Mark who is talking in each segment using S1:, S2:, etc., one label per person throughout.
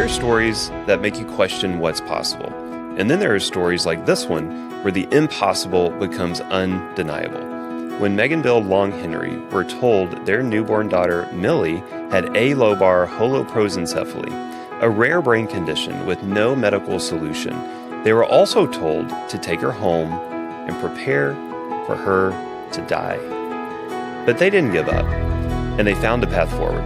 S1: There are stories that make you question what's possible. And then there are stories like this one, where the impossible becomes undeniable. When Meghan and Theo Longhenry were told their newborn daughter, Millie, had Alobar Holoprosencephaly, a rare brain condition with no medical solution, they were also told to take her home and prepare for her to die. But they didn't give up, and they found a path forward.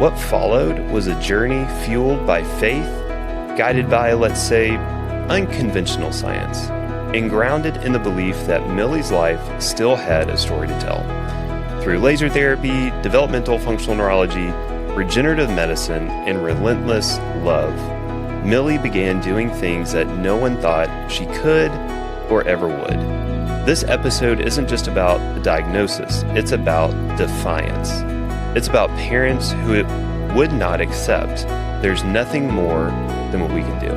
S1: What followed was a journey fueled by faith, guided by, let's say, unconventional science, and grounded in the belief that Millie's life still had a story to tell. Through laser therapy, developmental functional neurology, regenerative medicine, and relentless love, Millie began doing things that no one thought she could or ever would. This episode isn't just about a diagnosis, it's about defiance. It's about parents who would not accept there's nothing more than what we can do.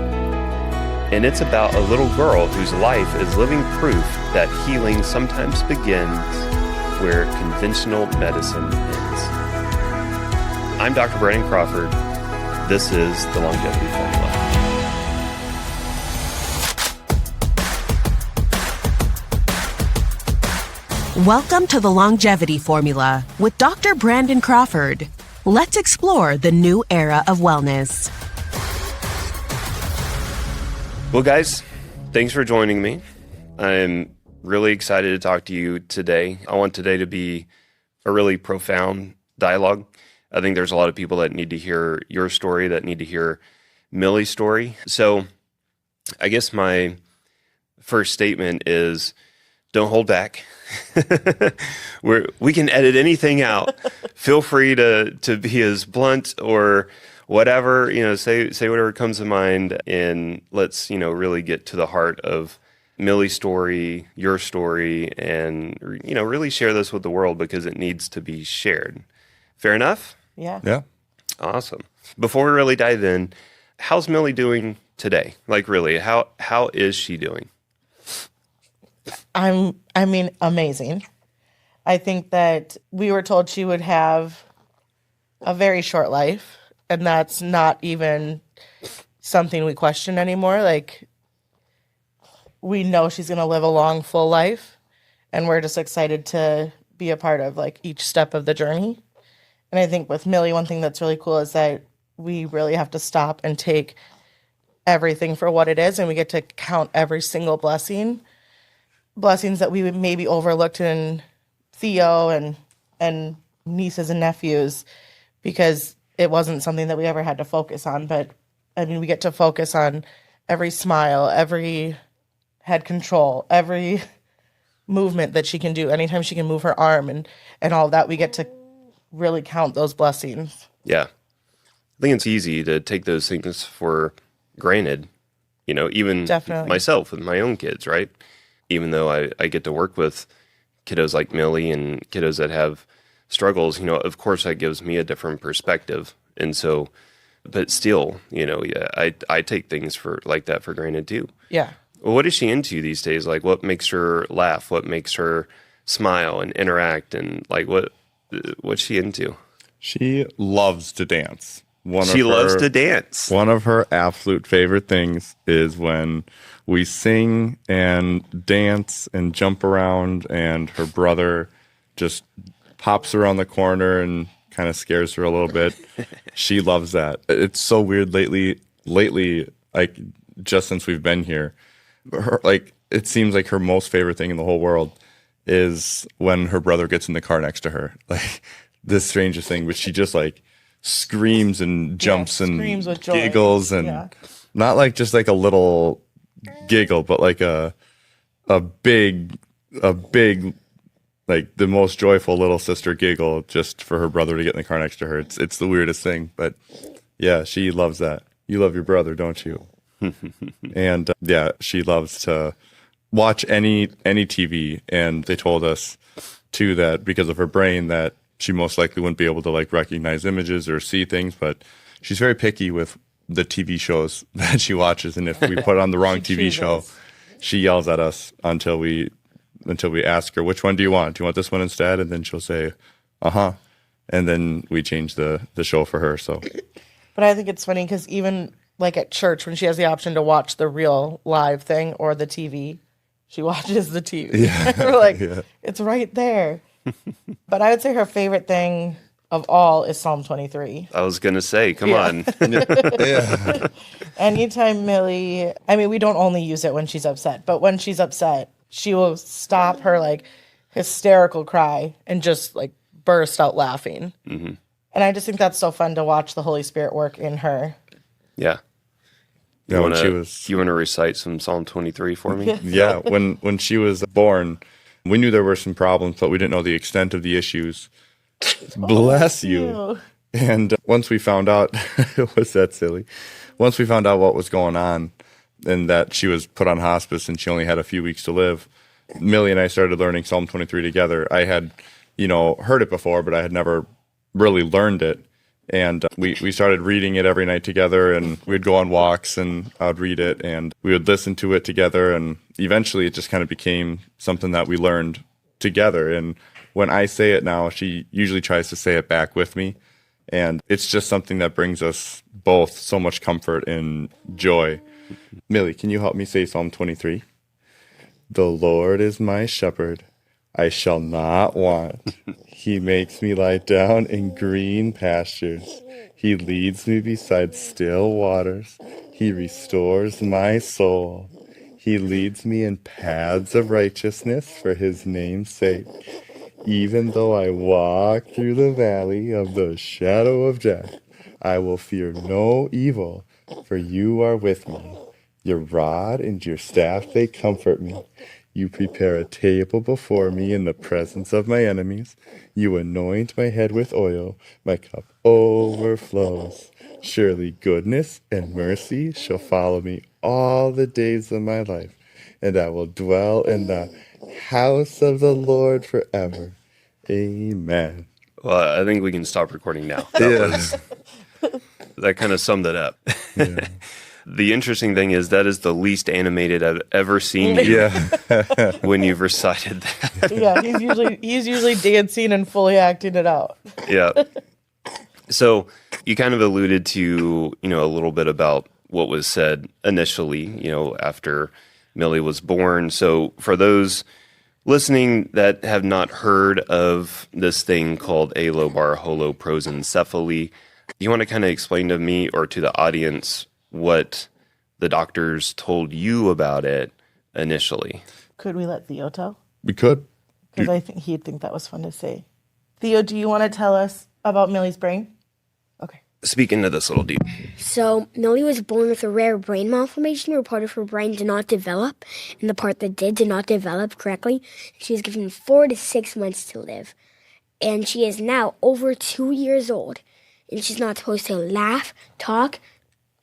S1: And it's about a little girl whose life is living proof that healing sometimes begins where conventional medicine ends. I'm Dr. Brandon Crawford. This is the Longevity Formula.
S2: Welcome to the Longevity Formula with Dr. Brandon Crawford. Let's explore the new era of wellness.
S1: Well, guys, thanks for joining me. I'm really excited to talk to you today. I want today to be a really profound dialogue. I think there's a lot of people that need to hear your story, that need to hear Millie's story. So I guess my first statement is don't hold back. We can edit anything out. Feel free to be as blunt or whatever, say whatever comes to mind, and let's, really get to the heart of Millie's story, your story, and, really share this with the world because it needs to be shared. Fair enough?
S3: Yeah.
S1: Awesome. Before we really dive in, how's Millie doing today? Like, really, how is she doing?
S3: Amazing. I think that we were told she would have a very short life, and that's not even something we question anymore. Like, we know she's going to live a long, full life, and we're just excited to be a part of, each step of the journey. And I think with Millie, one thing that's really cool is that we really have to stop and take everything for what it is, and we get to count every single blessings that we would maybe overlooked in Theo and nieces and nephews, because it wasn't something that we ever had to focus on. But we get to focus on every smile, every head control, every movement that she can do. Anytime she can move her arm and all that, we get to really count those blessings.
S1: Yeah. I think it's easy to take those things for granted, even
S3: Definitely.
S1: Myself with my own kids, right? Even though I get to work with kiddos like Millie and kiddos that have struggles, of course that gives me a different perspective. And so, but still, I take things like that for granted too.
S3: Yeah.
S1: Well, what is she into these days? Like, what makes her laugh? What makes her smile and interact? And what's she into?
S4: She loves to dance.
S1: Loves to dance.
S4: One of her absolute favorite things is when we sing and dance and jump around, and her brother just pops around the corner and kind of scares her a little bit. She loves that. It's so weird lately, like just since we've been here, it seems like her most favorite thing in the whole world is when her brother gets in the car next to her. Like, the strangest thing, but she just screams and jumps and
S3: screams with joy.
S4: Giggles and not just a little giggle, but a big the most joyful little sister giggle just for her brother to get in the car next to her. It's the weirdest thing, but yeah, she loves that. You love your brother, don't you? And she loves to watch any TV, and they told us too that because of her brain that she most likely wouldn't be able to recognize images or see things, but she's very picky with the TV shows that she watches, and if we put on the wrong TV show, she yells at us until we ask her, which one do you want? Do you want this one instead? And then she'll say, and then we change the show for her. So
S3: But I think it's funny because even like at church, when she has the option to watch the real live thing or the TV, she watches the TV.
S4: Yeah.
S3: We're like,
S4: Yeah.
S3: it's right there. But I would say her favorite thing of all is Psalm 23.
S1: I was going to say, come on.
S4: Yeah.
S3: Anytime Millie, I mean, we don't only use it when she's upset, but when she's upset, she will stop her like hysterical cry and just like burst out laughing. Mm-hmm. And I just think that's so fun to watch the Holy Spirit work in her.
S1: Yeah.
S4: Yeah, when she was...
S1: You want to recite some Psalm 23 for me?
S4: Yeah, when she was born, we knew there were some problems, but we didn't know the extent of the issues. Bless you. And once we found out, was that silly? Once we found out what was going on and that she was put on hospice and she only had a few weeks to live, Millie and I started learning Psalm 23 together. I had, heard it before, but I had never really learned it. And we started reading it every night together, and we'd go on walks and I'd read it and we would listen to it together. And eventually it just kind of became something that we learned together. And when I say it now, she usually tries to say it back with me. And it's just something that brings us both so much comfort and joy. Millie, can you help me say Psalm 23? The Lord is my shepherd. I shall not want. He makes me lie down in green pastures. He leads me beside still waters. He restores my soul. He leads me in paths of righteousness for his name's sake. Even though I walk through the valley of the shadow of death, I will fear no evil, for you are with me. Your rod and your staff, they comfort me. You prepare a table before me in the presence of my enemies. You anoint my head with oil. My cup overflows. Surely goodness and mercy shall follow me all the days of my life, and I will dwell in the house of the Lord forever. Amen.
S1: Well, I think we can stop recording now. That kind of summed it up.
S4: Yeah.
S1: The interesting thing is that is the least animated I've ever seen you when you've recited that.
S3: Yeah, he's usually dancing and fully acting it out.
S1: Yeah. So you kind of alluded to, a little bit about what was said initially, after Millie was born. So for those listening that have not heard of this thing called Alobar Holoprosencephaly, you want to kind of explain to me or to the audience what the doctors told you about it initially?
S3: Could we let Theo tell?
S4: We could.
S3: Because I think he'd think that was fun to say. Theo, do you want to tell us about Millie's brain? Okay.
S1: Speak into this little dude.
S5: So, Millie was born with a rare brain malformation where part of her brain did not develop, and the part that did not develop correctly. She was given 4 to 6 months to live. And she is now over 2 years old. And she's not supposed to laugh, talk,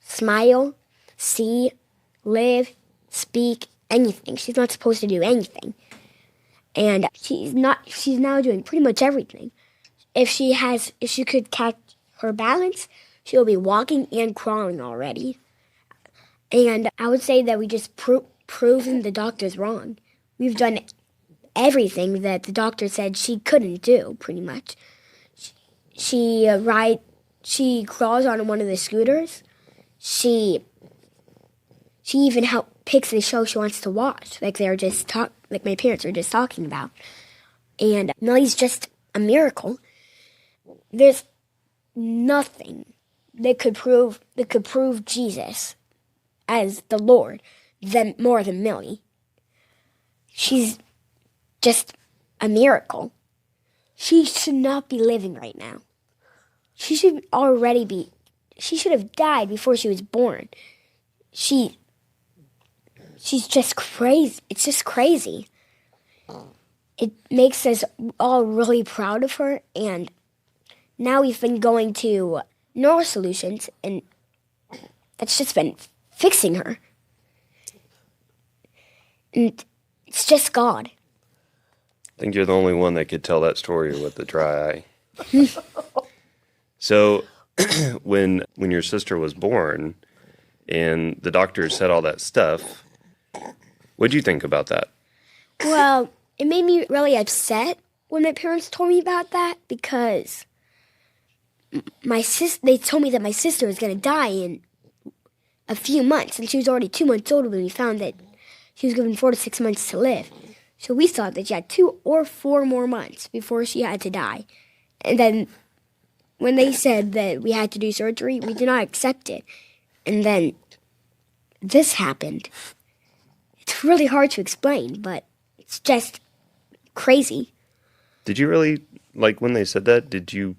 S5: smile, see, live, speak, anything. She's not supposed to do anything. And she's now doing pretty much everything. If she could catch her balance, she'll be walking and crawling already. And I would say that we just proven the doctors wrong. We've done everything that the doctor said she couldn't do, pretty much. She crawls on one of the scooters. She even picks the show she wants to watch, like like my parents were just talking about. And Millie's just a miracle. There's nothing that could prove Jesus as the Lord more than Millie. She's just a miracle. She should not be living right now. She should have died before she was born. She's just crazy. It's just crazy. It makes us all really proud of her, and now we've been going to NeuroSolutions, and that's just been fixing her. And it's just God.
S1: I think you're the only one that could tell that story with the dry eye. So when your sister was born and the doctor said all that stuff, what'd you think about that?
S5: Well, it made me really upset when my parents told me about that, because they told me that my sister was going to die in a few months, and she was already 2 months older when we found that she was given 4 to 6 months to live. So we thought that she had 2 or 4 more months before she had to die. And then when they said that we had to do surgery, we did not accept it. And then this happened. It's really hard to explain, but it's just crazy.
S1: Did you really, like when they said that, did you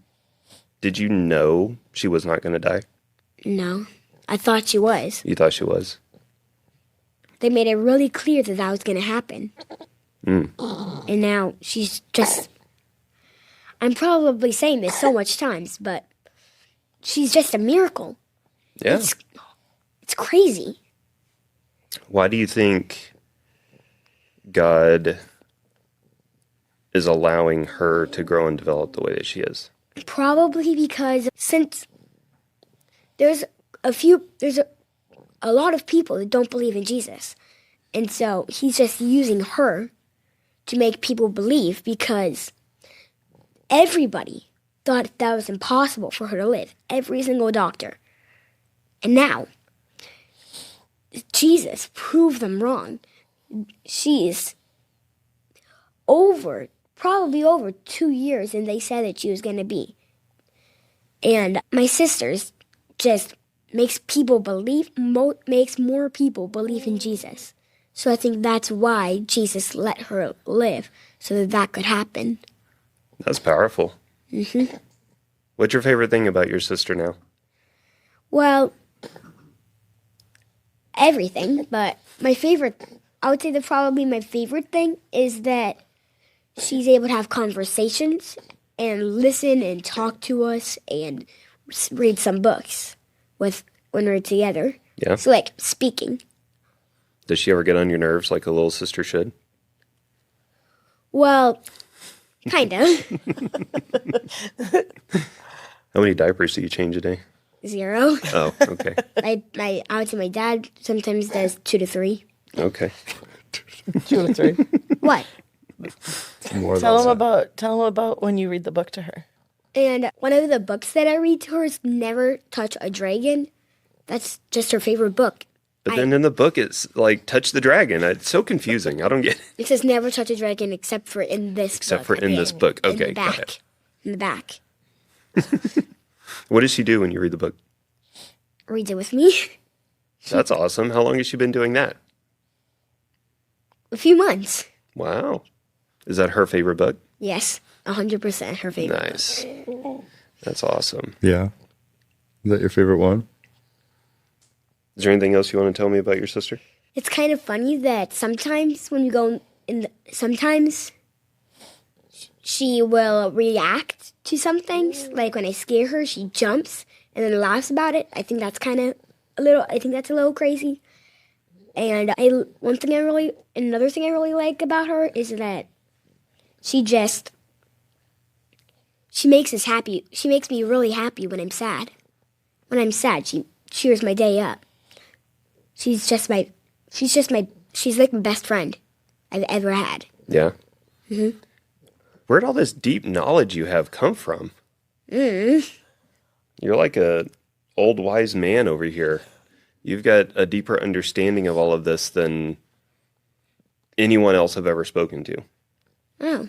S1: know she was not going to die?
S5: No, I thought she was.
S1: You thought she was?
S5: They made it really clear that was going to happen. And now she's just... I'm probably saying this so much times, but she's just a miracle.
S1: Yeah.
S5: It's crazy.
S1: Why do you think God is allowing her to grow and develop the way that she is?
S5: Probably because since there's a lot of people that don't believe in Jesus. And so he's just using her to make people believe, because everybody thought that was impossible for her to live. Every single doctor. And now, Jesus proved them wrong. She's probably over 2 years, and they said that she was going to be. And my sister's just makes more people believe in Jesus. So I think that's why Jesus let her live, so that could happen.
S1: That's powerful. Mm-hmm. What's your favorite thing about your sister now?
S5: Well, everything, but I would say that probably my favorite thing is that she's able to have conversations and listen and talk to us and read some books when we're together.
S1: Yeah.
S5: So, like, speaking.
S1: Does she ever get on your nerves like a little sister should?
S5: Well, kind of.
S1: How many diapers do you change a day?
S5: 0.
S1: Oh, okay.
S5: I would say my dad sometimes does 2 to 3.
S1: Okay.
S3: 2 to 3.
S5: What?
S3: Tell him about when you read the book to her.
S5: And one of the books that I read to her is Never Touch a Dragon. That's just her favorite book.
S1: But then in the book, it's like, touch the dragon. It's so confusing. I don't get it.
S5: It says never touch a dragon except for in this book.
S1: Except for in this book. Okay, got it.
S5: In the back.
S1: What does she do when you read the book?
S5: Reads it with me.
S1: That's awesome. How long has she been doing that?
S5: A few months.
S1: Wow. Is that her favorite book?
S5: Yes, 100% her favorite.
S1: Nice. That's awesome.
S4: Yeah. Is that your favorite one?
S1: Is there anything else you want to tell me about your sister?
S5: It's kind of funny that sometimes when you go sometimes she will react to some things. Like when I scare her, she jumps and then laughs about it. I think that's a little crazy. And another thing I really like about her is that she makes us happy. She makes me really happy when I'm sad. When I'm sad, she cheers my day up. She's like my best friend I've ever had.
S1: Yeah. Mm-hmm. Where'd all this deep knowledge you have come from? You're like a old wise man over here. You've got a deeper understanding of all of this than anyone else I've ever spoken to.
S5: Oh.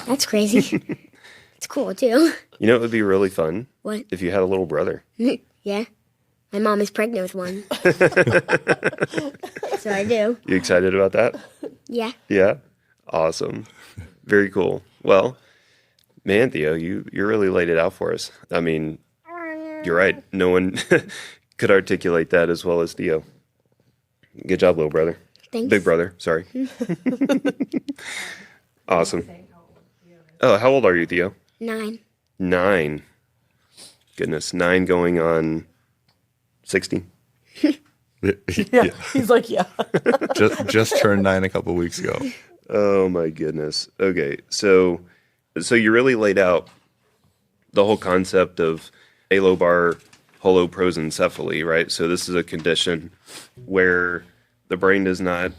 S5: That's crazy. It's cool, too.
S1: You know, it would be really fun.
S5: What?
S1: If you had a little brother.
S5: Yeah. My mom is pregnant with one. So I do.
S1: You excited about that?
S5: Yeah.
S1: Yeah? Awesome. Very cool. Well, man, Theo, you really laid it out for us. I mean, you're right. No one could articulate that as well as Theo. Good job, little brother.
S5: Thanks.
S1: Big brother, sorry. Awesome. Oh, how old are you, Theo?
S5: 9.
S1: 9. Goodness, 9 going on 16.
S3: Yeah. He's like, yeah.
S4: just turned 9 a couple weeks ago.
S1: Oh my goodness. Okay, so you really laid out the whole concept of Alobar Holoprosencephaly, right? So this is a condition where the brain does not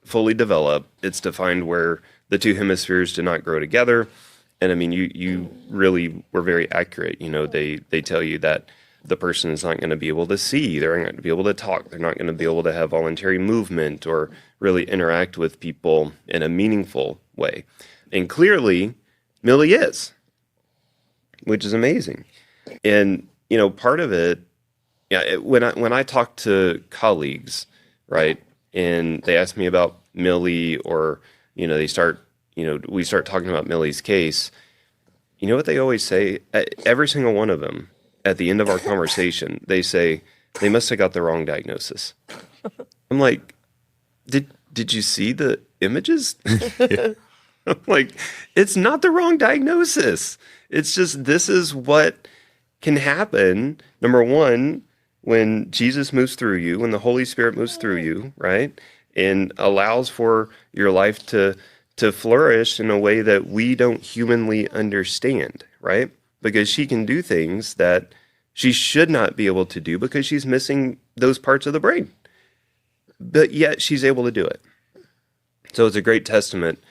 S1: fully develop. It's defined where the two hemispheres do not grow together, And I mean, you really were very accurate. They tell you that the person is not going to be able to see, they're not going to be able to talk, they're not going to be able to have voluntary movement or really interact with people in a meaningful way. And clearly, Millie is, which is amazing. And, part of it, when I talk to colleagues, right, and they ask me about Millie, or, we start talking about Millie's case, you know what they always say? Every single one of them, at the end of our conversation, they say, they must have got the wrong diagnosis. I'm like, did you see the images? I'm like, it's not the wrong diagnosis. It's just, this is what can happen. Number one, when Jesus moves through you, when the Holy Spirit moves through you, right? And allows for your life to flourish in a way that we don't humanly understand, right? Because she can do things that she should not be able to do because she's missing those parts of the brain. But yet she's able to do it. So it's a great testament,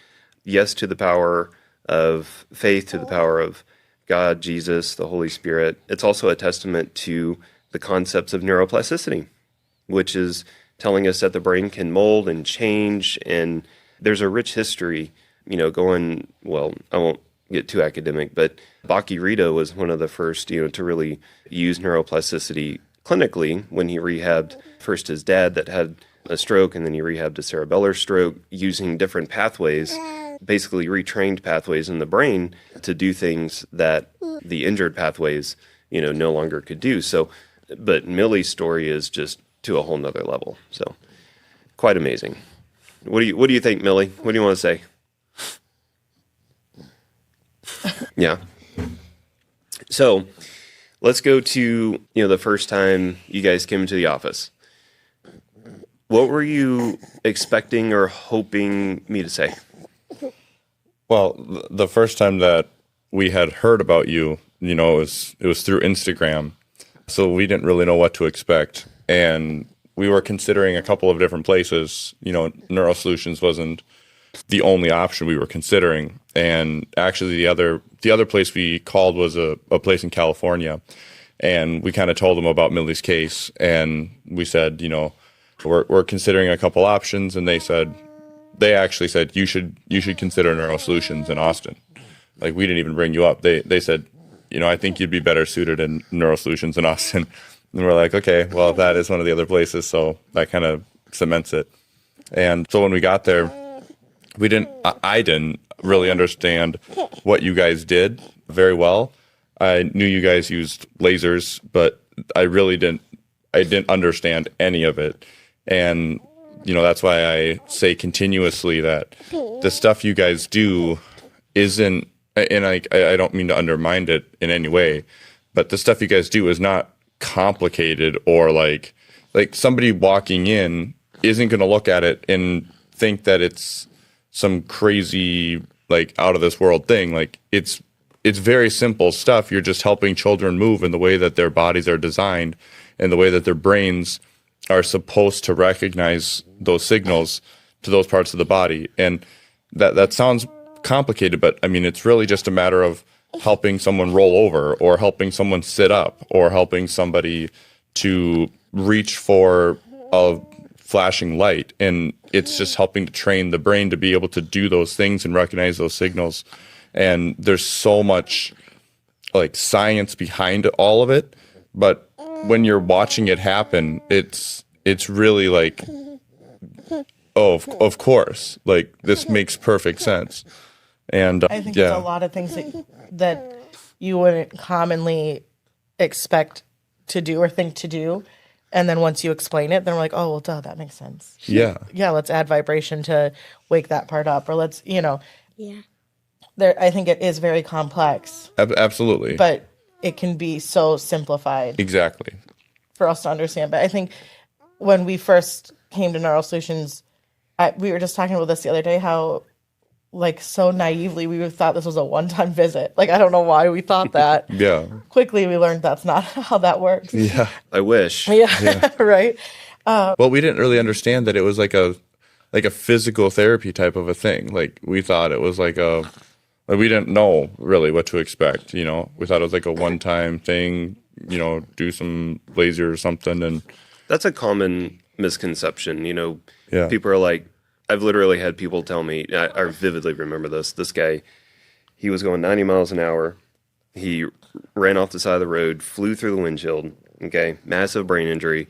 S1: yes, to the power of faith, to the power of God, Jesus, the Holy Spirit. It's also a testament to the concepts of neuroplasticity, which is telling us that the brain can mold and change. And there's a rich history, well, I won't get too academic, but Baki Rita was one of the first, to really use neuroplasticity clinically when he rehabbed first his dad that had a stroke, and then he rehabbed a cerebellar stroke using different pathways, basically retrained pathways in the brain to do things that the injured pathways, no longer could do. So, but Millie's story is just to a whole nother level. So quite amazing. What do you think, Millie? What do you want to say? Yeah. So let's go to, the first time you guys came into the office. What were you expecting or hoping me to say?
S4: Well, the first time that we had heard about you, it was through Instagram. So we didn't really know what to expect. And we were considering a couple of different places. NeuroSolutions wasn't the only option we were considering. And actually the other place we called was a place in California. And we kind of told them about Millie's case. And we said, we're considering a couple options. And they actually said, you should consider NeuroSolutions in Austin. Like, we didn't even bring you up. They said, I think you'd be better suited in NeuroSolutions in Austin. And we're like, okay, well, that is one of the other places. So that kind of cements it. And so when we got there, I didn't really understand what you guys did very well. I knew you guys used lasers, but I didn't understand any of it. And, that's why I say continuously that the stuff you guys do isn't, and I don't mean to undermine it in any way, but the stuff you guys do is not complicated, or like somebody walking in isn't going to look at it and think that it's some crazy, like, out of this world thing. Like, it's very simple stuff. You're just helping children move in the way that their bodies are designed and the way that their brains are supposed to recognize those signals to those parts of the body. And that sounds complicated, but I mean, it's really just a matter of helping someone roll over, or helping someone sit up, or helping somebody to reach for a flashing light. And it's just helping to train the brain to be able to do those things and recognize those signals. And there's so much like science behind all of it, but when you're watching it happen, it's really like, oh, of course, like, this makes perfect sense. And
S3: I think it's a lot of things that you wouldn't commonly expect to do or think to do. And then once you explain it, then we're like, oh, well, duh, that makes sense.
S4: Yeah.
S3: Yeah, let's add vibration to wake that part up. Or let's,
S5: Yeah.
S3: I think it is very complex.
S4: Absolutely.
S3: But it can be so simplified.
S4: Exactly.
S3: For us to understand. But I think when we first came to NeuroSolutions, we were just talking about this the other day, how, like, so naively we thought this was a one-time visit. Like, I don't know why we thought that.
S4: Yeah.
S3: Quickly we learned that's not how that works.
S4: Yeah.
S1: I wish.
S3: Yeah. Right.
S4: Well, we didn't really understand that it was like a physical therapy type of a thing. Like, we thought it was like we didn't know really what to expect. We thought it was like a one-time thing, do some laser or something. And
S1: That's a common misconception.
S4: Yeah.
S1: People are like, I've literally had people tell me, I vividly remember this guy, he was going 90 miles an hour. He ran off the side of the road, flew through the windshield, okay, massive brain injury.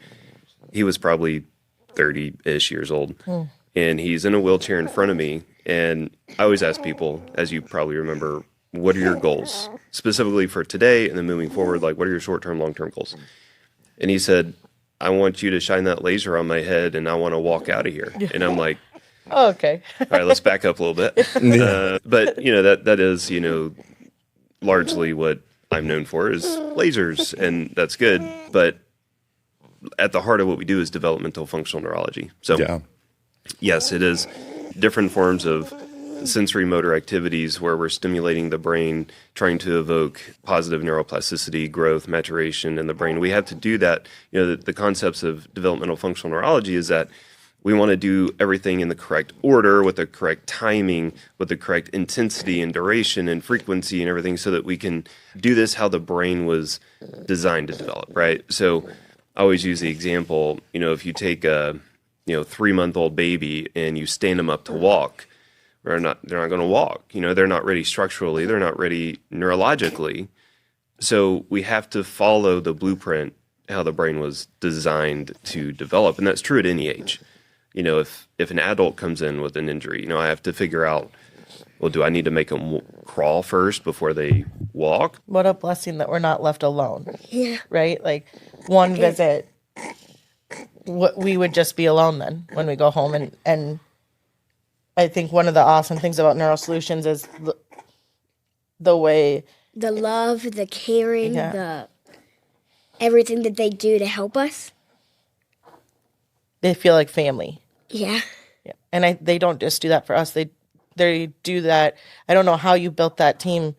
S1: He was probably 30-ish years old. And he's in a wheelchair in front of me. And I always ask people, as you probably remember, what are your goals? Specifically for today and then moving forward, like what are your short-term, long-term goals? And he said, I want you to shine that laser on my head and I want to walk out of here. And I'm like,
S3: Oh, okay.
S1: all right, let's back up a little bit. But, that is, largely what I'm known for is lasers, and that's good. But at the heart of what we do is developmental functional neurology. So,
S4: yeah.
S1: Yes, it is different forms of sensory motor activities where we're stimulating the brain, trying to evoke positive neuroplasticity, growth, maturation in the brain. We have to do that. The concepts of developmental functional neurology is that we want to do everything in the correct order, with the correct timing, with the correct intensity and duration and frequency and everything, so that we can do this how the brain was designed to develop, right? So I always use the example, if you take a 3-month-old baby and you stand them up to walk, they're not going to walk. They're not ready structurally. They're not ready neurologically. So we have to follow the blueprint, how the brain was designed to develop. And that's true at any age. If an adult comes in with an injury, I have to figure out, well, do I need to make them crawl first before they walk?
S3: What a blessing that we're not left alone.
S5: Yeah.
S3: Right? Like one visit, we would just be alone then when we go home. And I think one of the awesome things about NeuroSolutions is the way...
S5: The love, the caring,
S3: Yeah.
S5: the everything that they do to help us.
S3: they feel like family.
S5: Yeah.
S3: Yeah. And they don't just do that for us. They do that. I don't know how you built that team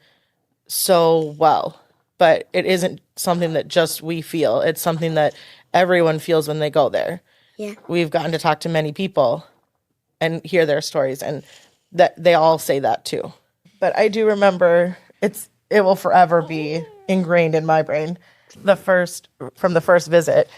S3: so well, but it isn't something that just we feel. It's something that everyone feels when they go there.
S5: Yeah.
S3: We've gotten to talk to many people and hear their stories, and that they all say that too. But I do remember it will forever be ingrained in my brain. From the first visit,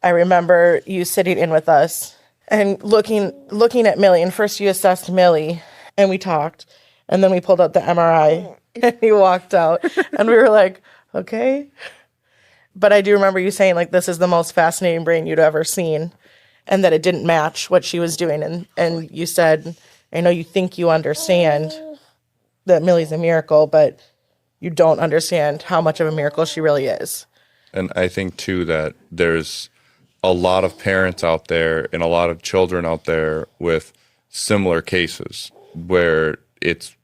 S3: I remember you sitting in with us and looking at Millie. And first you assessed Millie, and we talked, and then we pulled out the MRI, and he walked out, and we were like, okay. But I do remember you saying, like, this is the most fascinating brain you'd ever seen, and that it didn't match what she was doing. And you said, I know you think you understand that Millie's a miracle, but you don't understand how much of a miracle she really is.
S4: And I think, too, that there's a lot of parents out there and a lot of children out there with similar cases where it's,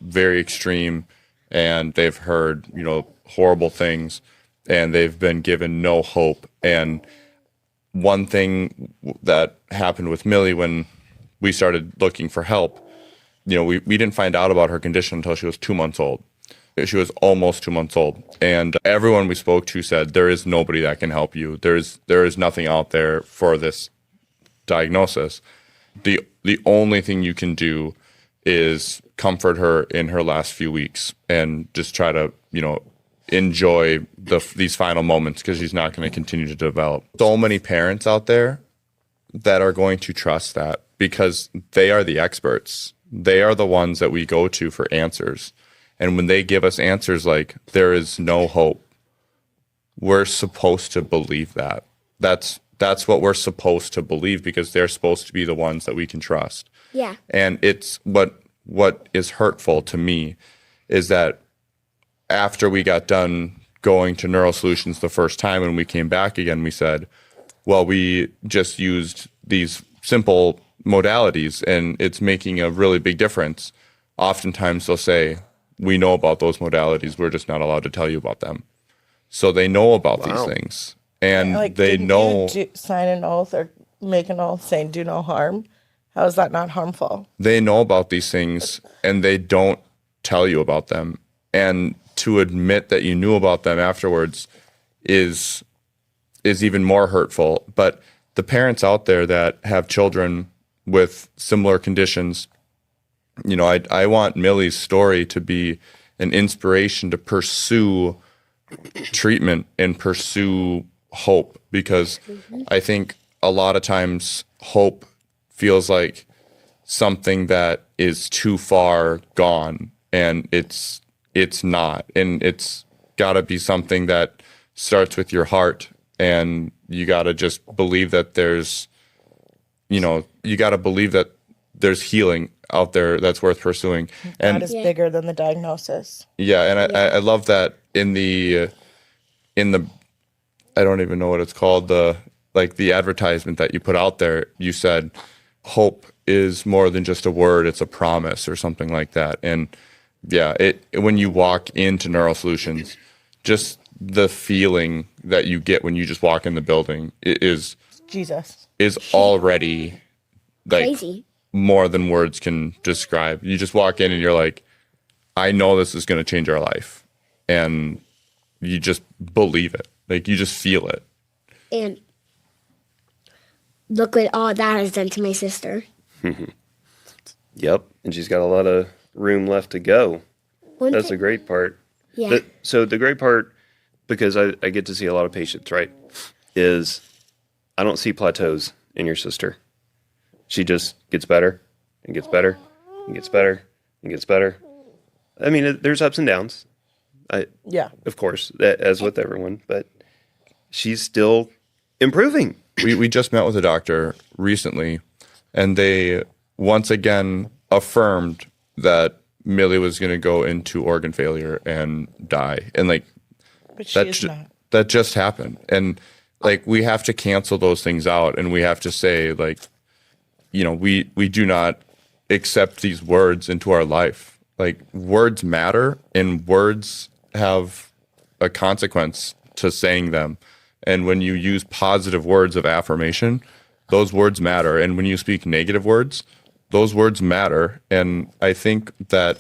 S4: very extreme, and they've heard, horrible things, and they've been given no hope. And one thing that happened with Millie when we started looking for help, we didn't find out about her condition until she was 2 months old. She was almost 2 months old. And everyone we spoke to said, there is nobody that can help you. There is nothing out there for this diagnosis. The only thing you can do is comfort her in her last few weeks and just try to, enjoy these final moments, because she's not going to continue to develop. So many parents out there that are going to trust that, because they are the experts. They are the ones that we go to for answers. And when they give us answers like, there is no hope, we're supposed to believe that. That's what we're supposed to believe, because they're supposed to be the ones that we can trust.
S5: Yeah.
S4: And it's what is hurtful to me is that after we got done going to NeuroSolutions the first time, and we came back again, we said, well, we just used these simple modalities and it's making a really big difference. Oftentimes they'll say, we know about those modalities, we're just not allowed to tell you about them. So they know about these things, and they know.
S3: Sign an oath or make an oath saying do no harm. How is that not harmful?
S4: They know about these things and they don't tell you about them. And to admit that you knew about them afterwards is even more hurtful. But the parents out there that have children with similar conditions, you know, I want Millie's story to be an inspiration to pursue treatment and pursue hope, because I think a lot of times hope feels like something that is too far gone, and it's not, and it's got to be something that starts with your heart, and you got to just believe that there's, you know, you got to believe that there's healing out there that's worth pursuing. And
S3: God is bigger than the diagnosis.
S4: yeah, and I love that in the I don't even know what it's called, the advertisement that you put out there, you said hope is more than just a word, it's a promise or something like that. And yeah, when you walk into NeuroSolutions, just the feeling that you get when you just walk in the building is already like
S5: Crazy.
S4: more than words can describe. You just walk in and you're like, I know this is going to change our life. And you just believe it. Like, you just feel it.
S5: And look what all that has done to my sister.
S1: Yep. And she's got a lot of room left to go. That's the great part.
S5: Yeah.
S1: So the great part, because I get to see a lot of patients, right, is I don't see plateaus in your sister. She just gets better and gets better and gets better and gets better. I mean, there's ups and downs. Of course, as with everyone, but she's still improving.
S4: We just met with a doctor recently, and they once again affirmed that Millie was going to go into organ failure and die. And like,
S3: But she is not.
S4: that just happened. And like, we have to cancel those things out, and we have to say, like, you know, we do not accept these words into our life. Like, words matter, and words have a consequence to saying them. And when you use positive words of affirmation, those words matter. And when you speak negative words, those words matter. And I think that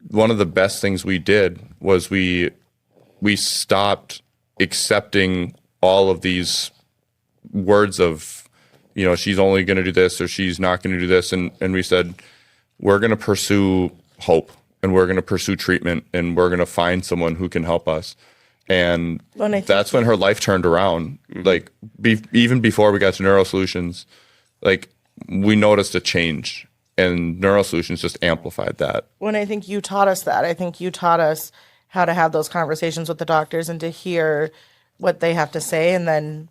S4: one of the best things we did was we stopped accepting all of these words of, you know, she's only going to do this or she's not going to do this. And we said, we're going to pursue hope, and we're going to pursue treatment, and we're going to find someone who can help us. And that's when her life turned around. Like, even before we got to NeuroSolutions, like, we noticed a change, and NeuroSolutions just amplified that.
S3: When I think you taught us that, I think you taught us how to have those conversations with the doctors and to hear what they have to say, and then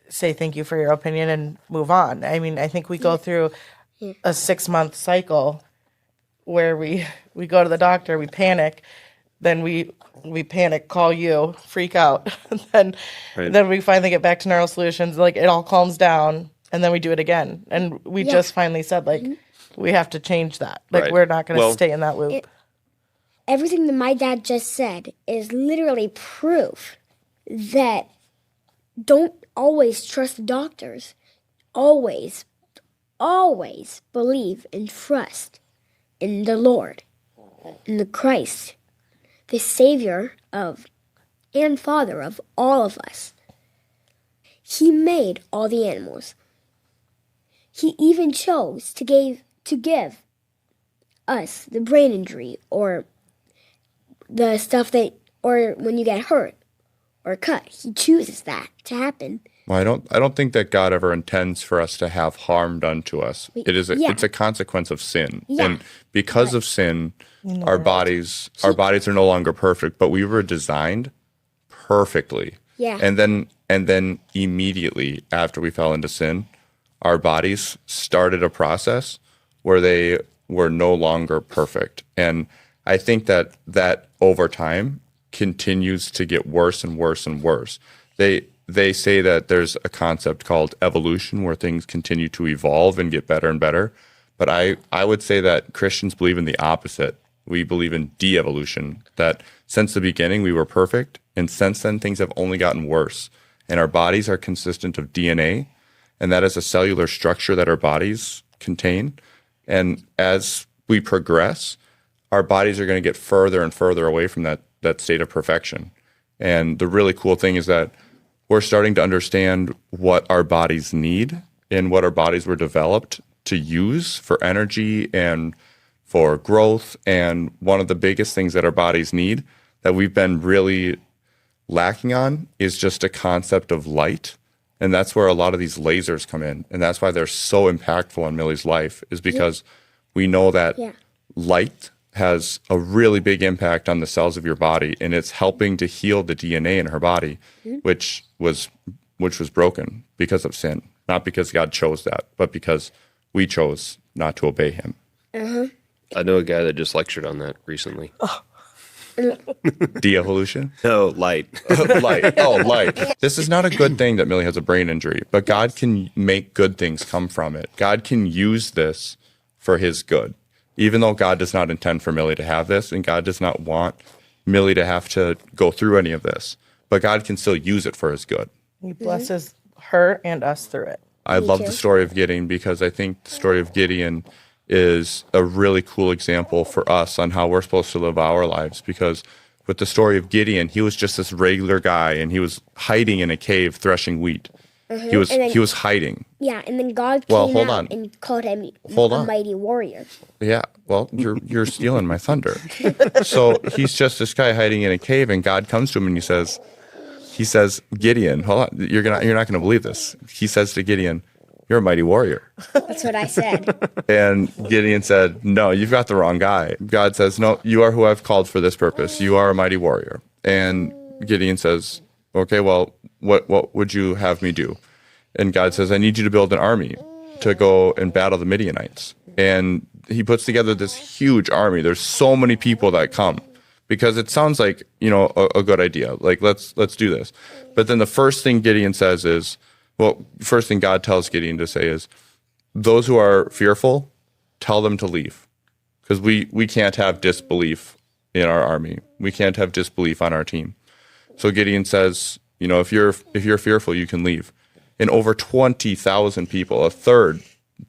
S3: say thank you for your opinion and move on. I mean, I think we go through a 6-month cycle where we go to the doctor, we panic, then we panic, call you, freak out, then we finally get back to NeuroSolutions, like, it all calms down, and then we do it again. And we just finally said, like, we have to change that. Like, we're not going to stay in that loop.
S5: Everything that my dad just said is literally proof that don't always trust the doctors. Always believe and trust in the Lord, in the Christ, the Savior of and Father of all of us. He made all the animals. He even chose to give us the brain injury, or the stuff that, or when you get hurt or cut. He chooses that to happen.
S4: Well, I don't think that God ever intends for us to have harm done to us. It's a consequence of sin.
S5: Yeah.
S4: And because of sin, our bodies are no longer perfect, but we were designed perfectly.
S5: Yeah.
S4: And then immediately after we fell into sin, our bodies started a process where they were no longer perfect. And I think that over time continues to get worse and worse and worse. They say that there's a concept called evolution, where things continue to evolve and get better and better. But I would say that Christians believe in the opposite. We believe in de-evolution, that since the beginning we were perfect, and since then things have only gotten worse. And our bodies are consistent of DNA, and that is a cellular structure that our bodies contain. And as we progress, our bodies are going to get further and further away from that state of perfection. And the really cool thing is that we're starting to understand what our bodies need and what our bodies were developed to use for energy and for growth. And one of the biggest things that our bodies need that we've been really lacking on is just a concept of light. And that's where a lot of these lasers come in. And that's why they're so impactful in Millie's life, is because we know that light has a really big impact on the cells of your body, and it's helping to heal the DNA in her body, which was broken because of sin. Not because God chose that, but because we chose not to obey him.
S1: I know a guy that just lectured on that recently.
S4: De-evolution?
S1: No, light.
S4: Light. Oh, light. This is not a good thing that Millie has a brain injury, but God can make good things come from it. God can use this for his good. Even though God does not intend for Millie to have this, and God does not want Millie to have to go through any of this, but God can still use it for his good.
S3: He blesses her and us through it.
S4: I love the story of Gideon because I think the story of Gideon is a really cool example for us on how we're supposed to live our lives. Because with the story of Gideon, he was just this regular guy, and he was hiding in a cave threshing wheat. He was hiding.
S5: Yeah, and then God came out and called him a mighty warrior.
S4: Yeah, well, you're stealing my thunder. So he's just this guy hiding in a cave, and God comes to him and he says, Gideon, hold on, you're not gonna believe this. He says to Gideon, "You're a mighty warrior."
S5: That's what I said.
S4: And Gideon said, "No, you've got the wrong guy." God says, "No, you are who I've called for this purpose. You are a mighty warrior." And Gideon says, "Okay, well, what would you have me do?" And God says, "I need you to build an army to go and battle the Midianites." And he puts together this huge army. There's so many people that come because it sounds like, a good idea. Like, let's do this. But then the first thing Gideon says is, first thing God tells Gideon to say is, those who are fearful, tell them to leave. Because we can't have disbelief in our army. We can't have disbelief on our team. So Gideon says, if you're fearful, you can leave. And over 20,000 people,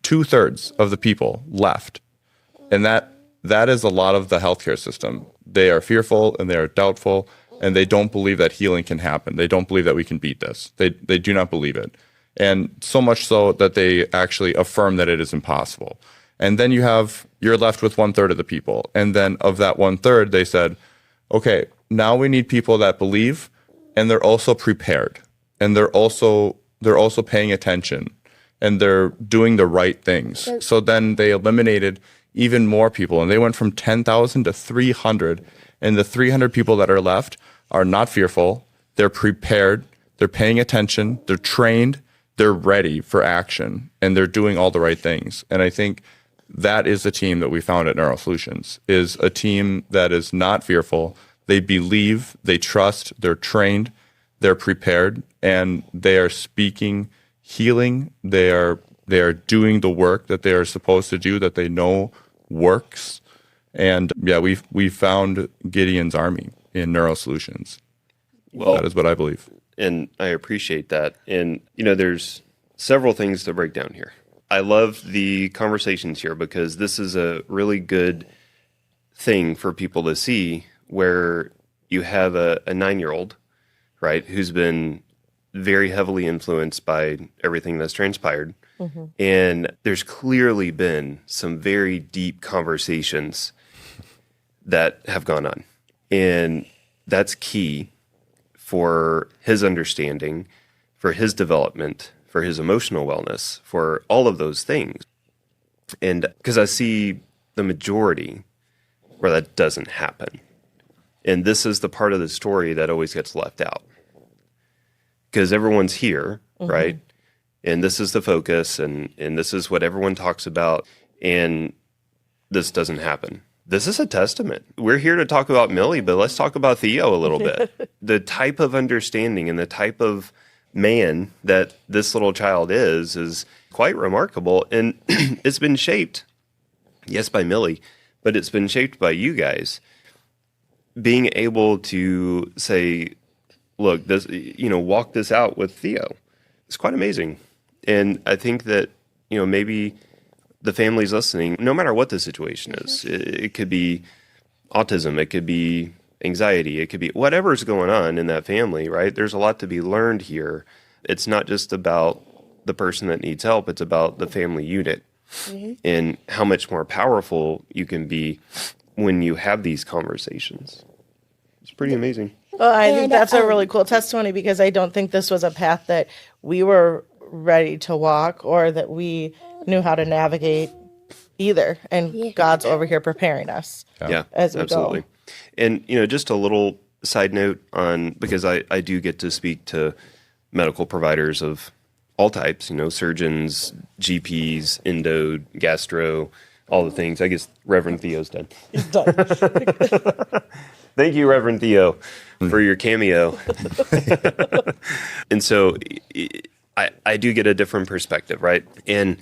S4: two-thirds of the people left. And that is a lot of the healthcare system. They are fearful and they are doubtful, and they don't believe that healing can happen. They don't believe that we can beat this. They do not believe it. And so much so that they actually affirm that it is impossible. And then you're left with 1/3 of the people. And then of that 1/3, they said, okay, now we need people that believe, and they're also prepared. And they're also paying attention, and they're doing the right things. So then they eliminated even more people, and they went from 10,000 to 300. And the 300 people that are left are not fearful. They're prepared. They're paying attention. They're trained. They're ready for action, and they're doing all the right things. And I think that is the team that we found at NeuroSolutions, is a team that is not fearful. They believe, they trust, they're trained, they're prepared, and they are speaking healing. They are doing the work that they are supposed to do, that they know works. And we found Gideon's army in NeuroSolutions. Well, that is what I believe.
S1: And I appreciate that. And, there's several things to break down here. I love the conversations here because this is a really good thing for people to see, where you have a 9-year-old, right, who's been very heavily influenced by everything that's transpired. Mm-hmm. And there's clearly been some very deep conversations that have gone on. And that's key for his understanding, for his development, for his emotional wellness, for all of those things. And because I see the majority where that doesn't happen. And this is the part of the story that always gets left out. Because everyone's here, mm-hmm. right? And this is the focus, and this is what everyone talks about, and this doesn't happen. This is a testament. We're here to talk about Millie, but let's talk about Theo a little bit. The type of understanding and the type of man that this little child is quite remarkable. And it's been shaped, yes, by Millie, but it's been shaped by you guys. Being able to say, look, this, walk this out with Theo. It's quite amazing. And I think that, maybe the families listening, no matter what the situation is, it could be autism, it could be anxiety, it could be whatever's going on in that family, right? There's a lot to be learned here. It's not just about the person that needs help, it's about the family unit. and how much more powerful you can be when you have these conversations. It's pretty amazing.
S3: Well, I think that's a really cool testimony, because I don't think this was a path that we were ready to walk or that we knew how to navigate either. And God's over here preparing us.
S1: Yeah,
S3: as we
S1: absolutely.
S3: go.
S1: And, just a little side note on, because I do get to speak to medical providers of all types, surgeons, GPs, endo, gastro, all the things. I guess Reverend Theo's done.
S3: He's done.
S1: Thank you, Reverend Theo, for your cameo. And so I do get a different perspective, right? And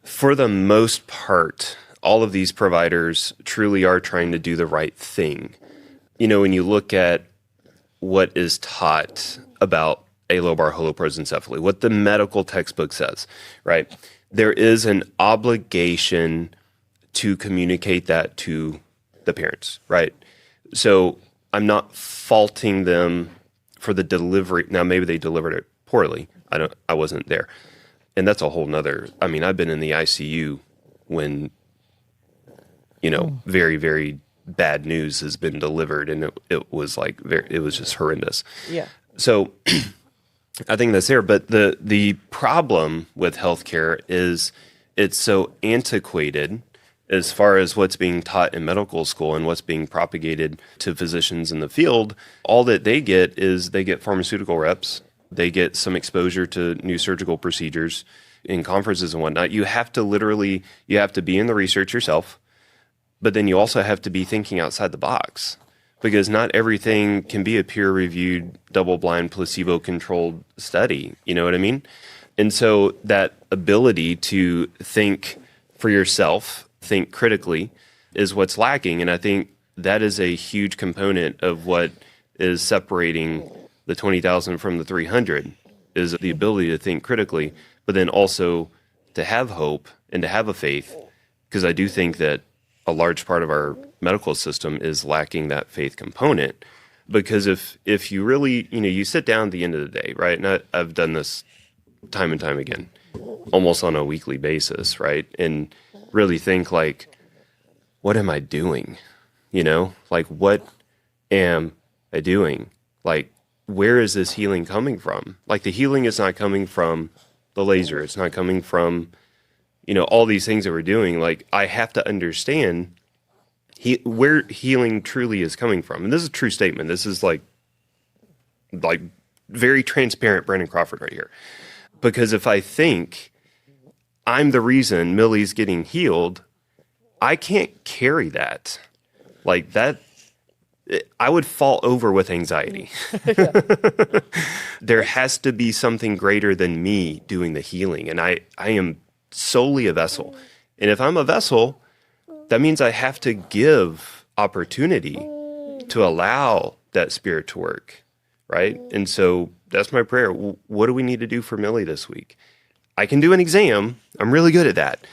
S1: for the most part, all of these providers truly are trying to do the right thing. When you look at what is taught about Alobar holoprosencephaly, what the medical textbook says, right? There is an obligation to communicate that to the parents, right? So I'm not faulting them for the delivery. Now, maybe they delivered it poorly. I wasn't there. And that's a whole nother, I've been in the ICU when, very, very bad news has been delivered, and it was it was just horrendous.
S3: Yeah.
S1: So I think that's there. But the problem with healthcare is it's so antiquated as far as what's being taught in medical school and what's being propagated to physicians in the field. All that they get is they get pharmaceutical reps. They get some exposure to new surgical procedures in conferences and whatnot. You have to be in the research yourself, but then you also have to be thinking outside the box, because not everything can be a peer-reviewed, double-blind, placebo-controlled study. You know what I mean? And so that ability to think for yourself, think critically, is what's lacking. And I think that is a huge component of what is separating the 20,000 from the 300, is the ability to think critically, but then also to have hope and to have a faith, because I do think that a large part of our medical system is lacking that faith component. Because if you really, you sit down at the end of the day, right? And I've done this time and time again, almost on a weekly basis, right? And really think what am I doing? What am I doing? Where is this healing coming from? The healing is not coming from the laser. It's not coming from, all these things that we're doing. I have to understand where healing truly is coming from. And this is a true statement. This is very transparent Brandon Crawford right here. Because if I think I'm the reason Millie's getting healed, I can't carry that. I would fall over with anxiety. There has to be something greater than me doing the healing. And I am solely a vessel. And if I'm a vessel, that means I have to give opportunity to allow that spirit to work, right? And so that's my prayer. What do we need to do for Millie this week? I can do an exam. I'm really good at that.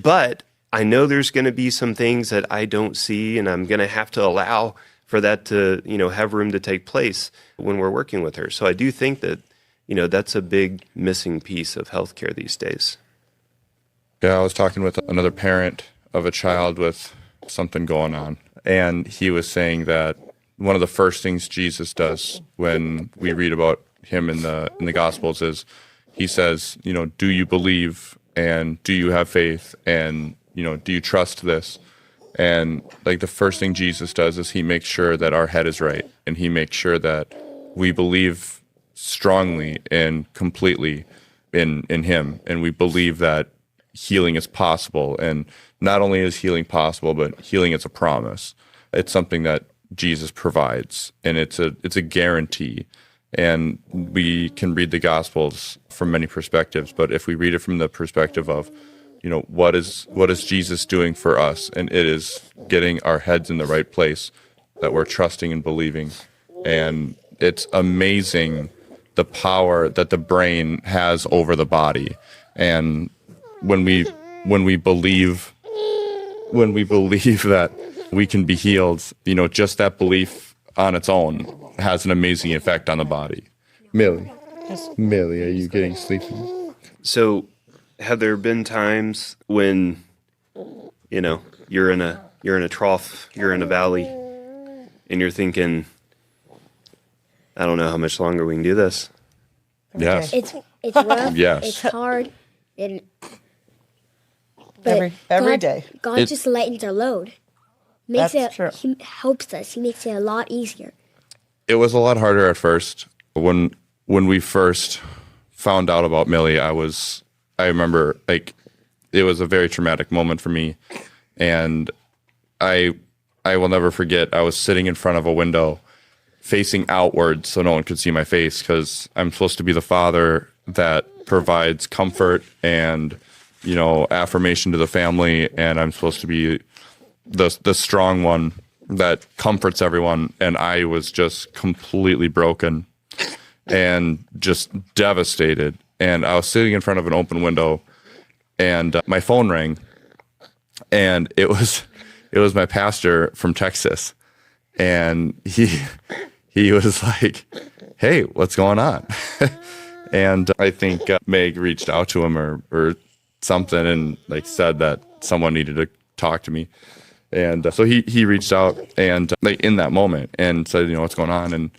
S1: But I know there's going to be some things that I don't see, and I'm going to have to allow for that to, have room to take place when we're working with her. So I do think that, that's a big missing piece of healthcare these days.
S4: Yeah, I was talking with another parent of a child with something going on, and he was saying that one of the first things Jesus does when we read about him in the Gospels is he says, do you believe, and do you have faith, and do you trust this? And the first thing Jesus does is he makes sure that our head is right, and he makes sure that we believe strongly and completely in him, and we believe that healing is possible. And not only is healing possible, but healing is a promise. It's something that Jesus provides, and it's a guarantee. And we can read the Gospels from many perspectives, but if we read it from the perspective of, what is Jesus doing for us? And it is getting our heads in the right place, that we're trusting and believing. And it's amazing the power that the brain has over the body. And when we believe that we can be healed, just that belief on its own has an amazing effect on the body. Millie, are you getting sleepy?
S1: So have there been times when, you're in a trough, you're in a valley, and you're thinking, I don't know how much longer we can do this?
S4: Yes.
S5: It's rough.
S4: Yes.
S5: It's hard. But
S3: Every day.
S5: God just lightens our load.
S3: That's true.
S5: He helps us. He makes it a lot easier.
S4: It was a lot harder at first. When we first found out about Millie, I remember, like, it was a very traumatic moment for me. And I will never forget, I was sitting in front of a window facing outward so no one could see my face, because I'm supposed to be the father that provides comfort and, affirmation to the family. And I'm supposed to be the strong one that comforts everyone. And I was just completely broken and just devastated. And I was sitting in front of an open window, and my phone rang, and it was my pastor from Texas. And he was like, "Hey, what's going on?" And I think Meg reached out to him or something, and like said that someone needed to talk to me. And so he reached out, and like in that moment, and said, "What's going on?" And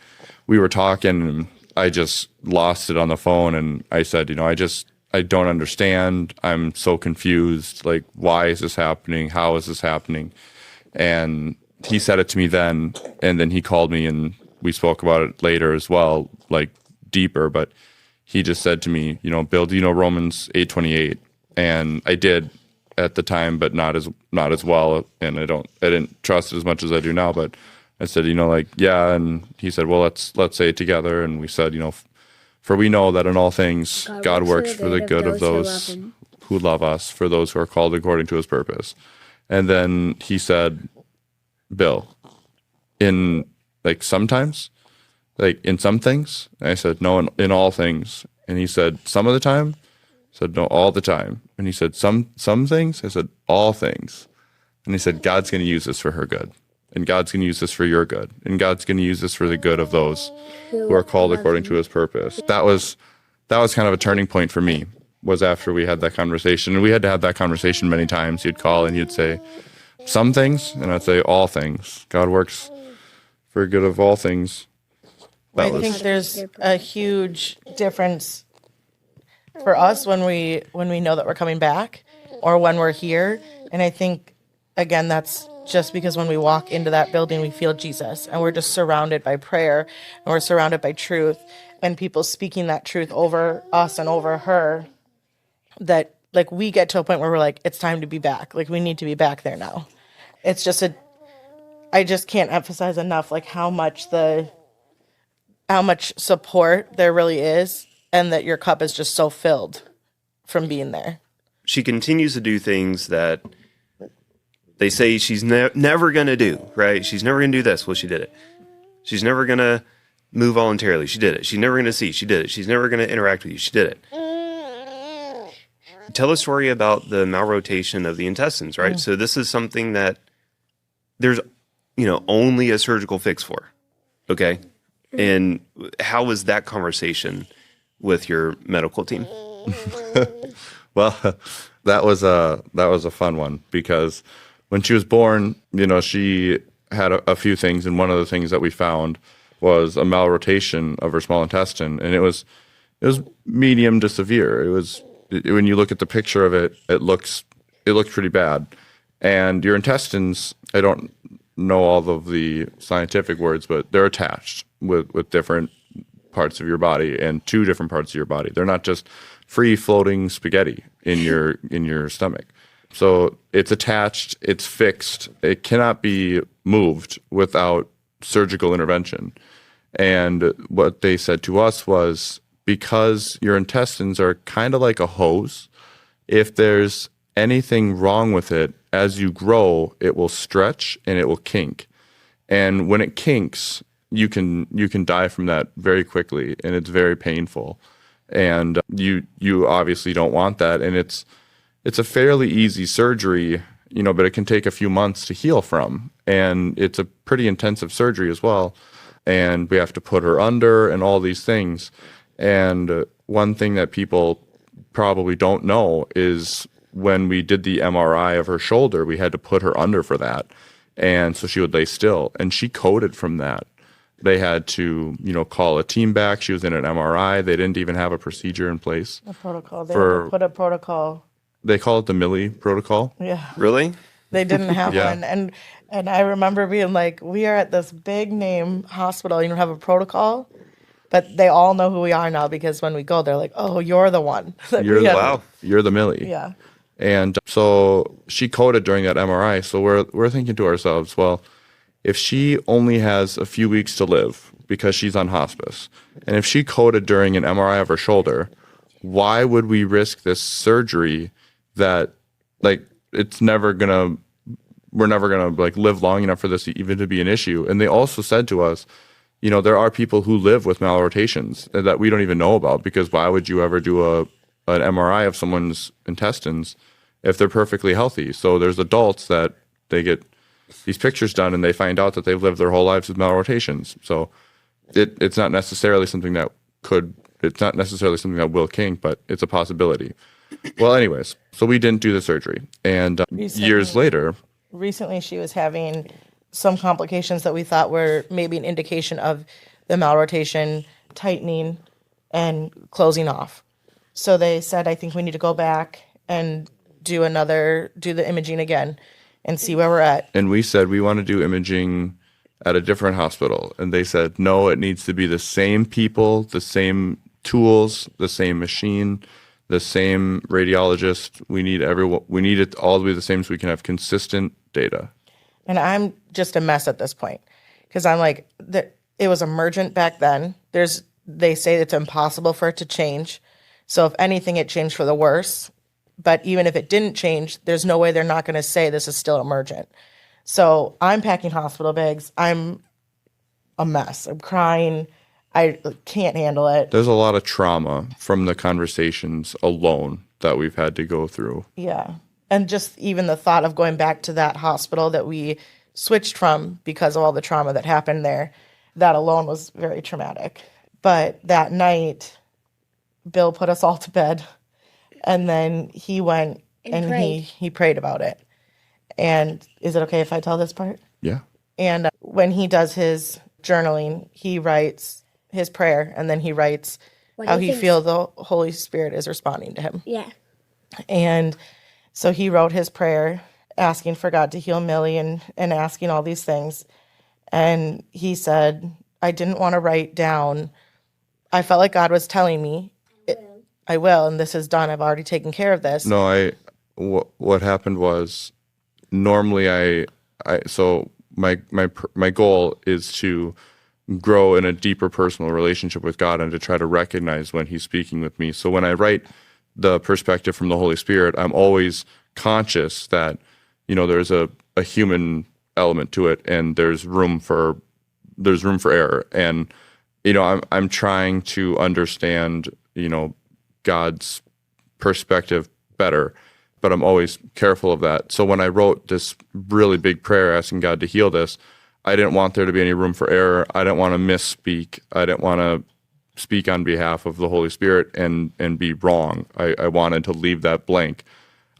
S4: we were talking, and I just lost it on the phone. And I said, I don't understand. I'm so confused. Like, why is this happening? How is this happening? And he said it to me then, and then he called me, and we spoke about it later as well, like deeper. But he just said to me, "Bill, do you know Romans 8:28?" And I did at the time, but not as well. And I didn't trust it as much as I do now. But I said, yeah. And he said, well, let's say it together. And we said, for we know that in all things, God works for the good of those who love us, for those who are called according to his purpose. And then he said, Bill, in sometimes, in some things? And I said, no, in all things. And he said, some of the time? I said, no, all the time. And he said, some things? I said, all things. And he said, God's going to use this for her good. And God's going to use this for your good. And God's going to use this for the good of those who are called according to his purpose. That was kind of a turning point for me, was after we had that conversation. And we had to have that conversation many times. He'd call and he'd say, some things, and I'd say all things. God works for the good of all things.
S3: I think there's a huge difference for us when we know that we're coming back or when we're here. And I think, again, that's just because when we walk into that building, we feel Jesus, and we're just surrounded by prayer, and we're surrounded by truth, and people speaking that truth over us and over her, that we get to a point where we're like, it's time to be back. We need to be back there now. It's just I just can't emphasize enough, how much support there really is, and that your cup is just so filled from being there.
S1: She continues to do things that they say she's never going to do, right? She's never going to do this. Well, she did it. She's never going to move voluntarily. She did it. She's never going to see. She did it. She's never going to interact with you. She did it. Tell a story about the malrotation of the intestines, right? So this is something that there's, only a surgical fix for, okay? And how was that conversation with your medical team?
S4: Well, that was a fun one, because when she was born, she had a few things, and one of the things that we found was a malrotation of her small intestine, and it was medium to severe. When you look at the picture of it, it looks pretty bad. And your intestines, I don't know all of the scientific words, but they're attached with different parts of your body, and two different parts of your body. They're not just free floating spaghetti in your stomach. So it's attached, it's fixed, it cannot be moved without surgical intervention. And what they said to us was, because your intestines are kind of like a hose, if there's anything wrong with it, as you grow, it will stretch and it will kink. And when it kinks, you can die from that very quickly, and it's very painful. And you obviously don't want that. And it's a fairly easy surgery, but it can take a few months to heal from. And it's a pretty intensive surgery as well. And we have to put her under and all these things. And one thing that people probably don't know is when we did the MRI of her shoulder, we had to put her under for that. And so she would lay still, and she coded from that. They had to, call a team back. She was in an MRI. They didn't even have a procedure in place.
S3: A protocol. They had to put a protocol.
S4: They call it the Millie protocol.
S3: Yeah.
S1: Really?
S3: They didn't have
S4: Yeah.
S3: one. And I remember being like, we are at this big name hospital. You don't have a protocol. But they all know who we are now because when we go, they're like, oh, you're the one.
S4: You're the Millie.
S3: Yeah.
S4: And so she coded during that MRI. So we're thinking to ourselves, well, if she only has a few weeks to live because she's on hospice, and if she coded during an MRI of her shoulder, why would we risk this surgery that, like, we're never gonna like live long enough for this even to be an issue? And they also said to us, there are people who live with malrotations that we don't even know about, because why would you ever do an MRI of someone's intestines if they're perfectly healthy? So there's adults that they get these pictures done and they find out that they've lived their whole lives with malrotations. So it's not necessarily something that will kink, but it's a possibility. Well, anyways, so we didn't do the surgery. And years later...
S3: Recently, she was having some complications that we thought were maybe an indication of the malrotation tightening and closing off. So they said, I think we need to go back and do the imaging again and see where we're at.
S4: And we said we want to do imaging at a different hospital. And they said, no, it needs to be the same people, the same tools, the same machine, the same radiologist. We need it all to be the same so we can have consistent data.
S3: And I'm just a mess at this point because I'm like, it was emergent back then. They say it's impossible for it to change. So if anything, it changed for the worse. But even if it didn't change, there's no way they're not going to say this is still emergent. So I'm packing hospital bags. I'm a mess. I'm crying. I can't handle it.
S4: There's a lot of trauma from the conversations alone that we've had to go through.
S3: Yeah. And just even the thought of going back to that hospital that we switched from because of all the trauma that happened there, that alone was very traumatic. But that night, Bill put us all to bed. And then he went and he prayed about it. And is it okay if I tell this part?
S4: Yeah.
S3: And when he does his journaling, he writes his prayer, and then he writes how he feels the Holy Spirit is responding to him.
S5: Yeah.
S3: And so he wrote his prayer, asking for God to heal Millie and asking all these things. And he said, I didn't want to write down. I felt like God was telling me, I will, and this is done. I've already taken care of this.
S4: No, what happened was, normally so my goal is to grow in a deeper personal relationship with God and to try to recognize when he's speaking with me. So when I write the perspective from the Holy Spirit, I'm always conscious that, there's a human element to it, and there's room for error. And, I'm trying to understand, God's perspective better, but I'm always careful of that. So when I wrote this really big prayer asking God to heal this, I didn't want there to be any room for error. I didn't want to misspeak. I didn't want to speak on behalf of the Holy Spirit and be wrong. I wanted to leave that blank.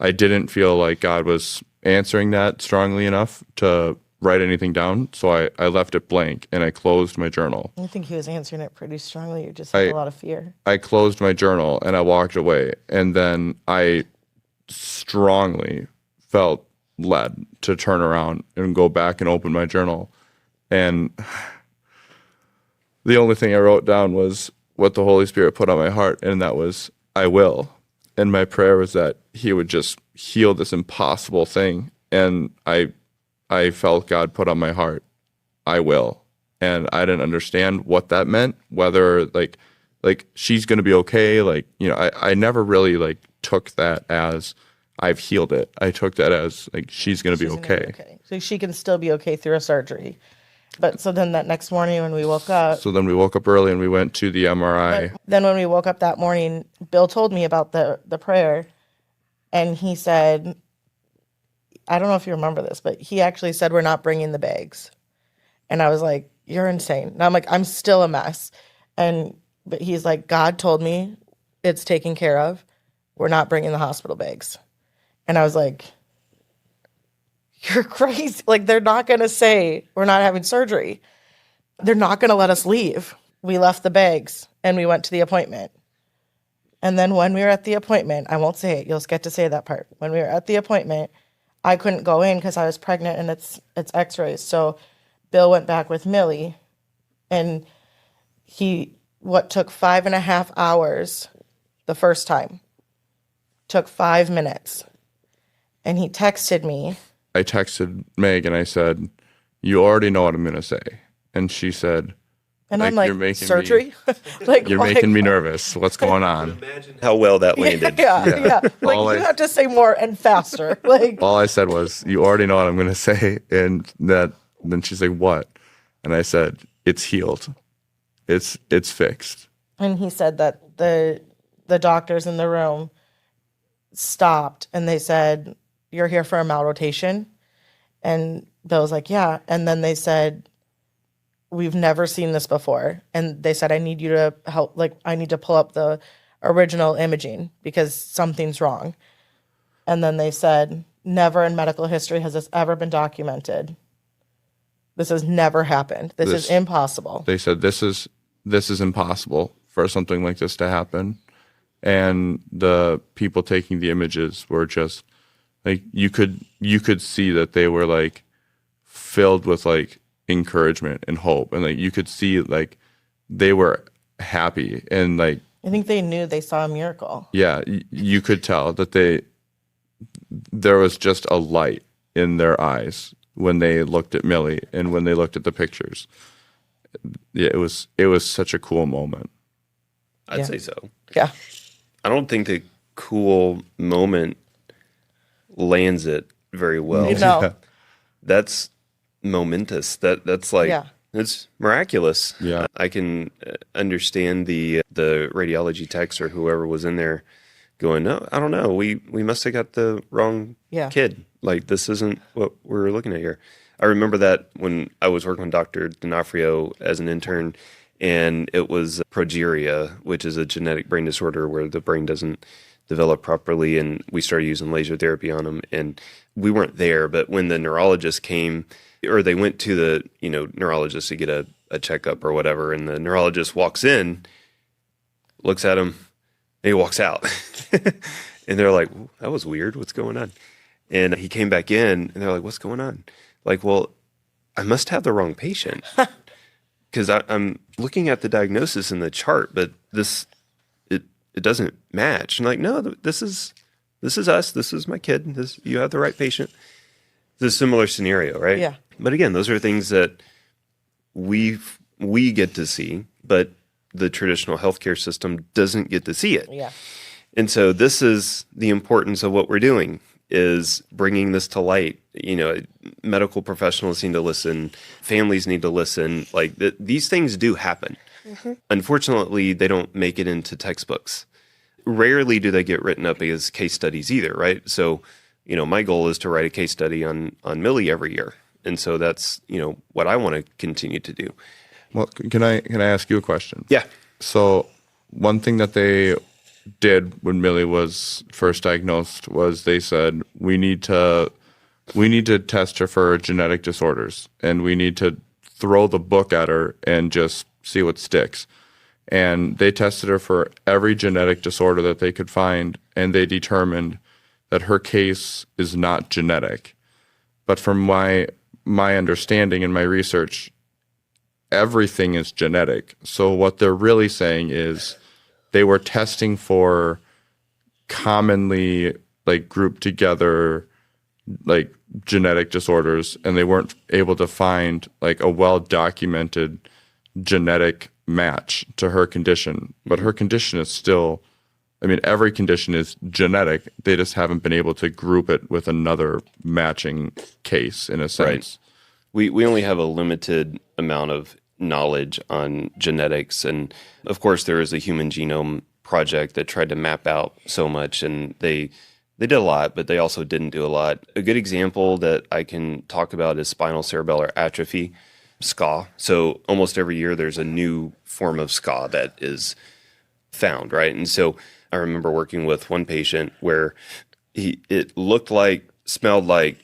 S4: I didn't feel like God was answering that strongly enough to write anything down, so I left it blank and I closed my journal.
S3: I think he was answering it pretty strongly. You just had a lot of fear.
S4: I closed my journal and I walked away, and then I strongly felt led to turn around and go back and open my journal. And the only thing I wrote down was what the Holy Spirit put on my heart, and that was, I will. And my prayer was that he would just heal this impossible thing. And I felt God put on my heart, I will. And I didn't understand what that meant, whether like she's going to be okay. I never really took that as I've healed it. I took that as she's going to be okay.
S3: So she can still be okay through a surgery. But so then that next morning when we woke up.
S4: So then we woke up early and we went to the MRI.
S3: Then when we woke up that morning, Bill told me about the prayer. And he said, I don't know if you remember this, but he actually said, we're not bringing the bags. And I was like, you're insane. And I'm like, I'm still a mess. But he's like, God told me it's taken care of. we're not bringing the hospital bags. And I was like, you're crazy. Like, they're not going to say we're not having surgery. They're not going to let us leave. We left the bags and we went to the appointment. And then when we were at the appointment, I won't say it, you'll get to say that part. When we were at the appointment, I couldn't go in because I was pregnant and it's x-rays. So Bill went back with Millie, and what took 5.5 hours the first time took 5 minutes. And he texted me.
S4: I texted Meg and I said, you already know what I'm going to say. And she said,
S3: and
S4: like,
S3: I'm like,
S4: you're making
S3: surgery? Like,
S4: you're making me nervous. What's going on?
S1: Imagine how well that landed.
S3: Yeah. Like, you have to say more and faster. Like,
S4: all I said was, you already know what I'm going to say. And then she's like, what? And I said, it's healed. It's fixed.
S3: And he said that the doctors in the room stopped and they said, you're here for a malrotation? And Bill was like, yeah. And then they said, we've never seen this before. And they said, I need you to help. Like, I need to pull up the original imaging because something's wrong. And then they said, never in medical history has this ever been documented. This has never happened. This is impossible.
S4: They said, this is impossible for something like this to happen. And the people taking the images were just like, you could see that they were like filled with like encouragement and hope, and like you could see like they were happy, and like
S3: I think they knew they saw a miracle.
S4: Yeah, you could tell that there was just a light in their eyes when they looked at Millie and when they looked at the pictures. Yeah, it was such a cool moment.
S1: I'd say so.
S3: Yeah.
S1: I don't think the cool moment lands it very well.
S3: No.
S4: Yeah.
S1: That's momentous. That's like, it's miraculous.
S4: Yeah.
S1: I can understand the radiology techs or whoever was in there going, no, I don't know. We must have got the wrong kid. Like, this isn't what we're looking at here. I remember that when I was working with Dr. D'Onofrio as an intern, and it was progeria, which is a genetic brain disorder where the brain doesn't develop properly, and we started using laser therapy on them. And we weren't there, but when the neurologist came, or they went to the neurologist to get a checkup or whatever, and the neurologist walks in, looks at him, and he walks out. And they're like, that was weird. What's going on? And he came back in, and they're like, what's going on? Like, well, I must have the wrong patient. Because I'm looking at the diagnosis in the chart, but it doesn't match. And like, no, this is us. This is my kid. You have the right patient. It's a similar scenario, right?
S3: Yeah.
S1: But again, those are things that we get to see, but the traditional healthcare system doesn't get to see it.
S3: Yeah.
S1: And so this is the importance of what we're doing, is bringing this to light. Medical professionals need to listen. Families need to listen. Like, these things do happen. Mm-hmm. Unfortunately, they don't make it into textbooks. Rarely do they get written up as case studies either, right? So, my goal is to write a case study on Millie every year. And so that's, what I want to continue to do.
S4: Well, can I ask you a question?
S1: Yeah.
S4: So one thing that they did when Millie was first diagnosed was they said, we need to test her for genetic disorders, and we need to throw the book at her and just see what sticks. And they tested her for every genetic disorder that they could find, and they determined that her case is not genetic. But from my understanding and my research, everything is genetic. So what they're really saying is they were testing for commonly like grouped together like genetic disorders, and they weren't able to find like a well-documented genetic match to her condition. But her condition is still, every condition is genetic. They just haven't been able to group it with another matching case in a sense.
S1: Right. We only have a limited amount of knowledge on genetics. And of course, there is a human genome project that tried to map out so much, and they did a lot, but they also didn't do a lot. A good example that I can talk about is spinal cerebellar atrophy, SCA. So almost every year there's a new form of SCA that is found, right? And so I remember working with one patient where it looked like, smelled like,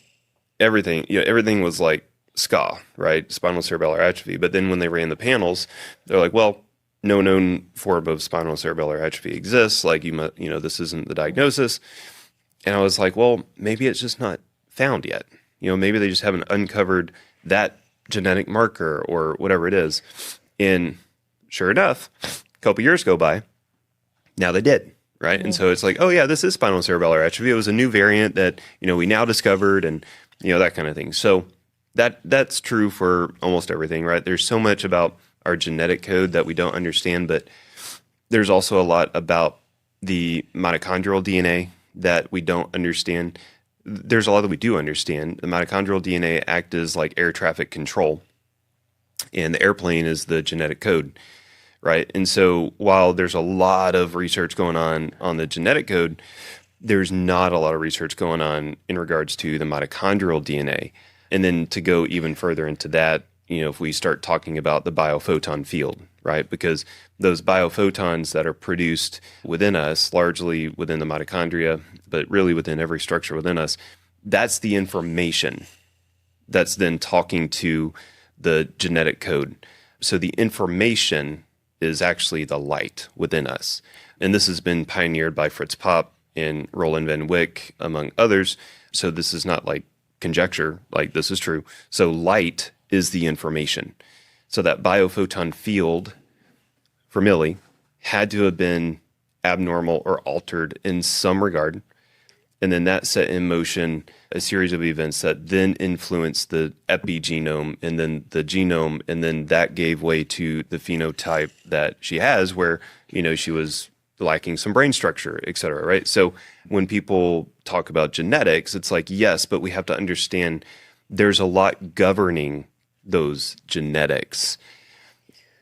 S1: everything, everything was like SCA, right? Spinal cerebellar atrophy. But then when they ran the panels, they're like, well, no known form of spinal cerebellar atrophy exists. Like, this isn't the diagnosis. And I was like, well, maybe it's just not found yet. Maybe they just haven't uncovered that genetic marker or whatever it is. And sure enough, a couple years go by. Now they did, right? And so it's like, oh yeah, this is spinal cerebellar atrophy. It was a new variant that, we now discovered, and, that kind of thing. So that's true for almost everything, right? There's so much about our genetic code that we don't understand, but there's also a lot about the mitochondrial DNA that we don't understand. There's a lot that we do understand. The mitochondrial DNA acts as like air traffic control, and the airplane is the genetic code, right? And so while there's a lot of research going on the genetic code, there's not a lot of research going on in regards to the mitochondrial DNA. And then to go even further into that, if we start talking about the biophoton field, right? Because those biophotons that are produced within us, largely within the mitochondria, but really within every structure within us, that's the information that's then talking to the genetic code. So the information is actually the light within us. And this has been pioneered by Fritz Popp and Roland Van Wyck, among others. So this is not like conjecture, like this is true. So light is the information. So that biophoton field for Millie had to have been abnormal or altered in some regard. And then that set in motion a series of events that then influenced the epigenome and then the genome. And then that gave way to the phenotype that she has, where, she was lacking some brain structure, et cetera, right? So when people talk about genetics, it's like, yes, but we have to understand there's a lot governing those genetics.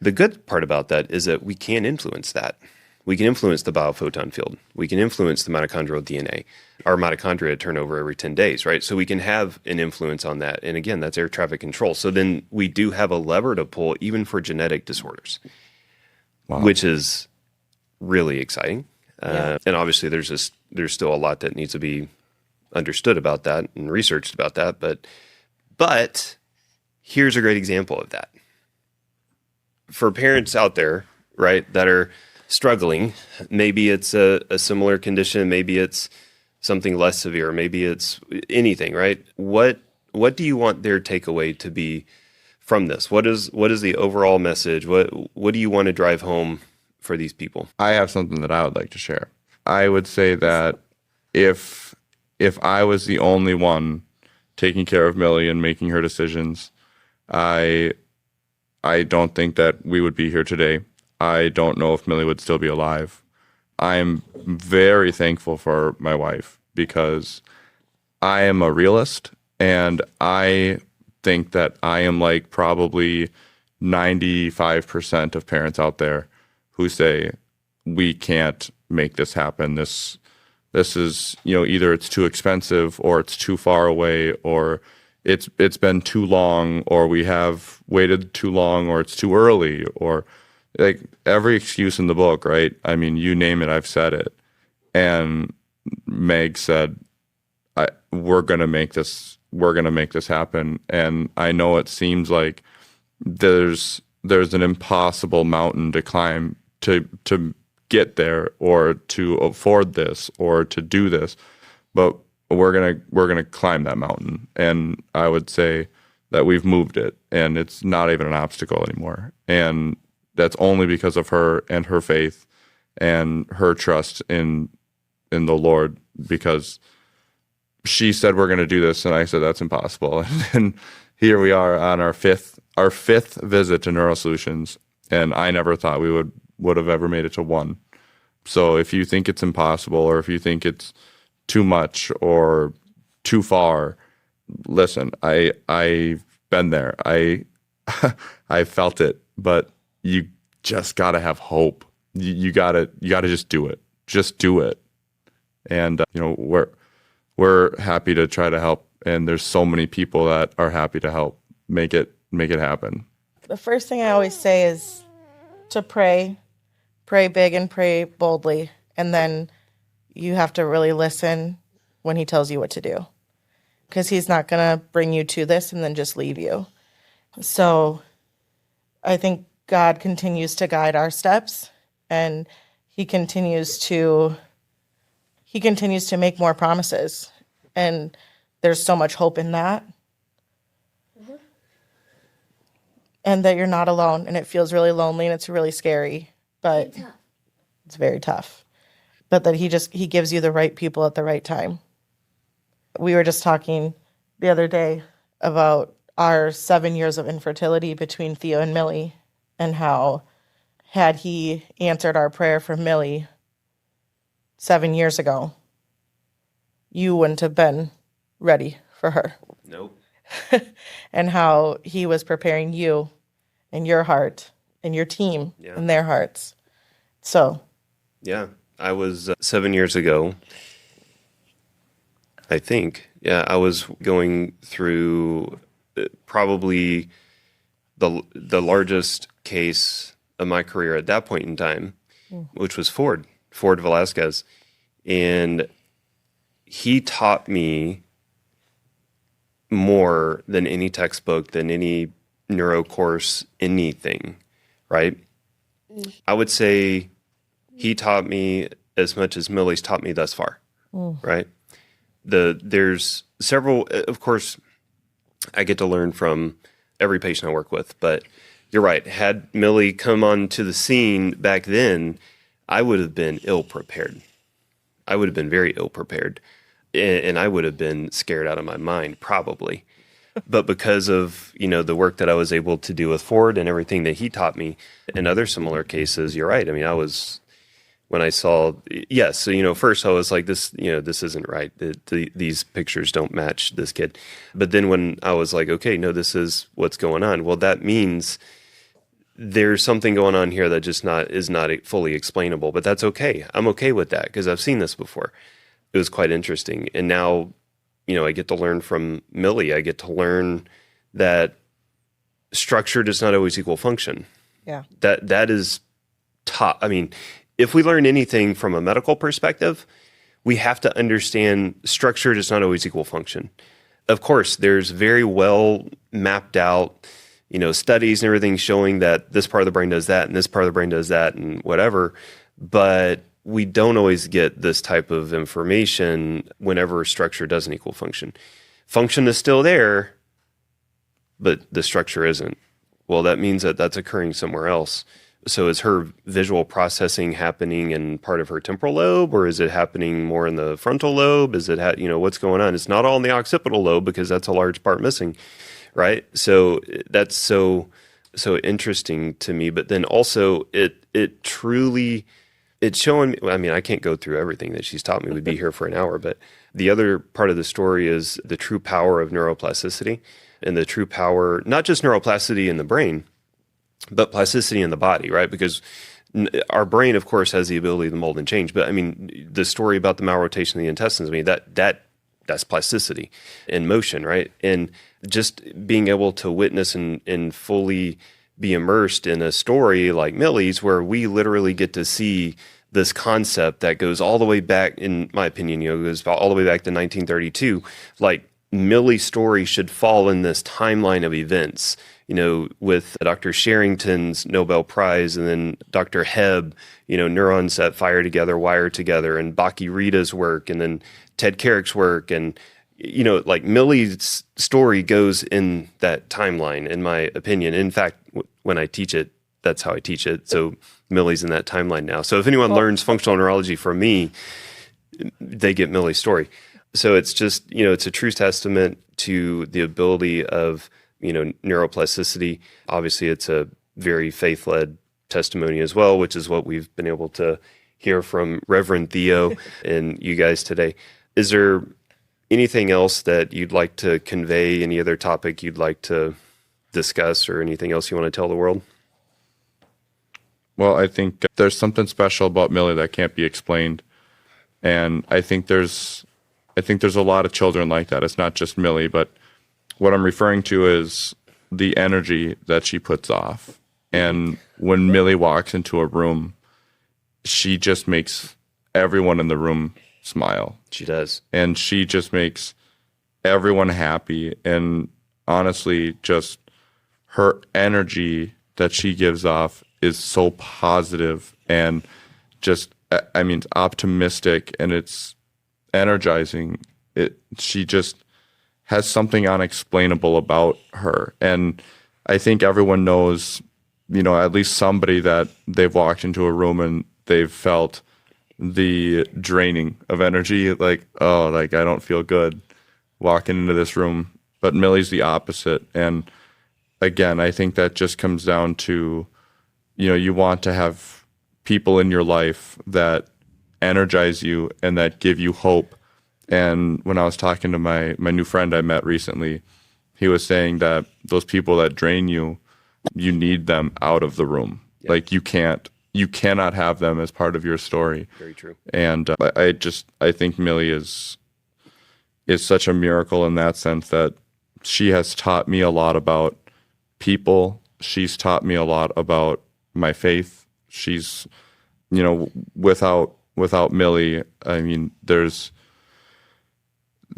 S1: The good part about that is that we can influence that. We can influence the biophoton field. We can influence the mitochondrial DNA. Our mitochondria turn over every 10 days, right? So we can have an influence on that. And again, that's air traffic control. So then we do have a lever to pull even for genetic disorders, which is really exciting. And obviously there's still a lot that needs to be understood about that and researched about that. But here's a great example of that. For parents out there, right, that are struggling, maybe it's a similar condition, maybe it's something less severe, maybe it's anything, right? What do you want their takeaway to be from this? What is the overall message? What do you want to drive home for these people?
S4: I have something that I would like to share. I would say that if I was the only one taking care of Millie and making her decisions, I don't think that we would be here today. I don't know if Millie would still be alive. I'm very thankful for my wife because I am a realist, and I think that I am like probably 95% of parents out there who say, we can't make this happen. This is, either it's too expensive or it's too far away, or it's been too long, or we have waited too long, or it's too early, or like every excuse in the book, right? I mean, you name it, I've said it. And Meg said, we're going to make this happen. And I know it seems like there's an impossible mountain to climb to get there, or to afford this, or to do this, but we're gonna climb that mountain. And I would say that we've moved it, and it's not even an obstacle anymore. And that's only because of her and her faith and her trust in the Lord, because she said we're going to do this, and I said that's impossible. And here we are on our fifth visit to NeuroSolutions, and I never thought we would have ever made it to one. So if you think it's impossible, or if you think it's too much or too far, listen, I've been there. I felt it, but you just gotta have hope. You gotta just do it. Just do it. And we're happy to try to help, and there's so many people that are happy to help make it happen.
S3: The first thing I always say is to pray big and pray boldly, And then you have to really listen when he tells you what to do, because he's not going to bring you to this and then just leave you. So I think God continues to guide our steps, and he continues to make more promises. And there's so much hope in that. And that you're not alone, and it feels really lonely and it's really scary, but it's very tough. But that he gives you the right people at the right time. We were just talking the other day about our 7 years of infertility between Theo and Millie, and how had he answered our prayer for Millie 7 years ago, you wouldn't have been ready for her.
S1: Nope.
S3: And how he was preparing you and your heart and your team and their hearts. So.
S1: Yeah. I was 7 years ago, I think. Yeah, I was going through probably the largest case of my career at that point in time, which was Ford Velasquez. And he taught me more than any textbook, than any neuro course, anything, right? I would say he taught me as much as Millie's taught me thus far, right? There's several, of course, I get to learn from every patient I work with, but you're right. Had Millie come onto the scene back then, I would have been ill-prepared. I would have been very ill-prepared, and I would have been scared out of my mind, probably. But because of, the work that I was able to do with Ford and everything that he taught me in other similar cases, you're right. I mean, when I saw, yes, so, first I was like, this isn't right. These pictures don't match this kid. But then when I was like, okay, no, this is what's going on. Well, that means there's something going on here that just is not fully explainable, but that's okay. I'm okay with that because I've seen this before. It was quite interesting. And now, I get to learn from Millie. I get to learn that structure does not always equal function.
S3: Yeah.
S1: That is top. I mean, if we learn anything from a medical perspective, we have to understand structure does not always equal function. Of course, there's very well mapped out, studies and everything showing that this part of the brain does that and this part of the brain does that and whatever. But we don't always get this type of information whenever structure doesn't equal function. Function is still there, but the structure isn't. Well, that means that that's occurring somewhere else. So is her visual processing happening in part of her temporal lobe, or is it happening more in the frontal lobe? Is it, what's going on? It's not all in the occipital lobe because that's a large part missing, right? So that's so interesting to me. But then also it truly, it's showing me, I mean, I can't go through everything that she's taught me. We'd be here for an hour. But the other part of the story is the true power of neuroplasticity, and the true power, not just neuroplasticity in the brain, but plasticity in the body, right? Because our brain, of course, has the ability to mold and change. But I mean, the story about the malrotation of the intestines, I mean, that's plasticity in motion, right? And just being able to witness and fully be immersed in a story like Millie's, where we literally get to see this concept that goes all the way back, in my opinion, goes all the way back to 1932. Like, Millie's story should fall in this timeline of events, with Dr. Sherrington's Nobel Prize, and then Dr. Hebb, neurons that fire together, wire together, and Baki Rita's work, and then Ted Carrick's work. And, like, Millie's story goes in that timeline, in my opinion. In fact, when I teach it, that's how I teach it. So Millie's in that timeline now. So if anyone learns functional neurology from me, they get Millie's story. So it's just, it's a true testament to the ability of, neuroplasticity. Obviously, it's a very faith-led testimony as well, which is what we've been able to hear from Reverend Theo and you guys today. Is there anything else that you'd like to convey, any other topic you'd like to discuss, or anything else you want to tell the world?
S4: Well, I think there's something special about Millie that can't be explained. And I think there's a lot of children like that. It's not just Millie, but what I'm referring to is the energy that she puts off. And when Millie walks into a room, she just makes everyone in the room smile.
S1: She does.
S4: And she just makes everyone happy. And honestly, just her energy that she gives off is so positive and just, I mean, it's optimistic and it's energizing. She just has something unexplainable about her. And I think everyone knows, you know, at least somebody that they've walked into a room and they've felt the draining of energy, like, oh, like I don't feel good walking into this room. But Millie's the opposite. And again, I think that just comes down to, you know, you want to have people in your life that energize you and that give you hope. And when I was talking to my new friend I met recently, he was saying that those people that drain you, you need them out of the room. Yeah. Like you cannot have them as part of your story.
S1: Very true.
S4: And I think Millie is such a miracle in that sense that she has taught me a lot about people. She's taught me a lot about my faith. She's, you know, without Millie, I mean, there's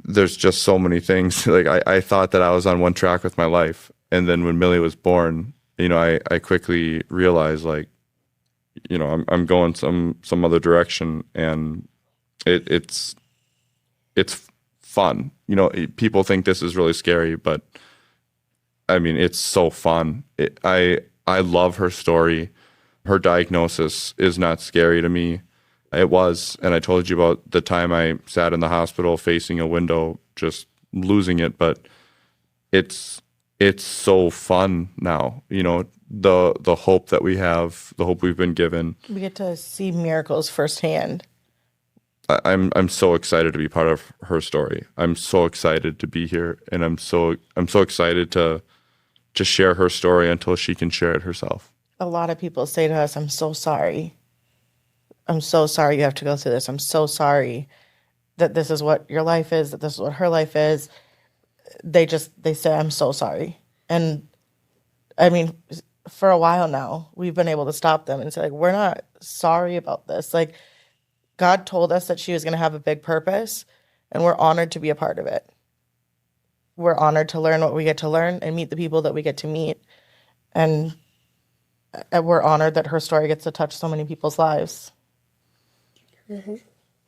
S4: just so many things. Like I thought that I was on one track with my life. And then when Millie was born, you know, I quickly realized, like, you know, I'm going some other direction, and it's fun. You know, people think this is really scary, but I mean, it's so fun. I love her story. Her diagnosis is not scary to me. It was, and I told you about the time I sat in the hospital facing a window, just losing it. But it's so fun now. You know, the hope that we have, the hope we've been given.
S3: We get to see miracles firsthand.
S4: I'm so excited to be part of her story. I'm so excited to be here, and I'm so excited to share her story until she can share it herself.
S3: A lot of people say to us, "I'm so sorry. I'm so sorry you have to go through this. I'm so sorry that this is what your life is, that this is what her life is." They say, "I'm so sorry." And I mean, for a while now, we've been able to stop them and say, like, we're not sorry about this. Like, God told us that she was going to have a big purpose, and we're honored to be a part of it. We're honored to learn what we get to learn and meet the people that we get to meet. And we're honored that her story gets to touch so many people's lives.
S5: Mm-hmm.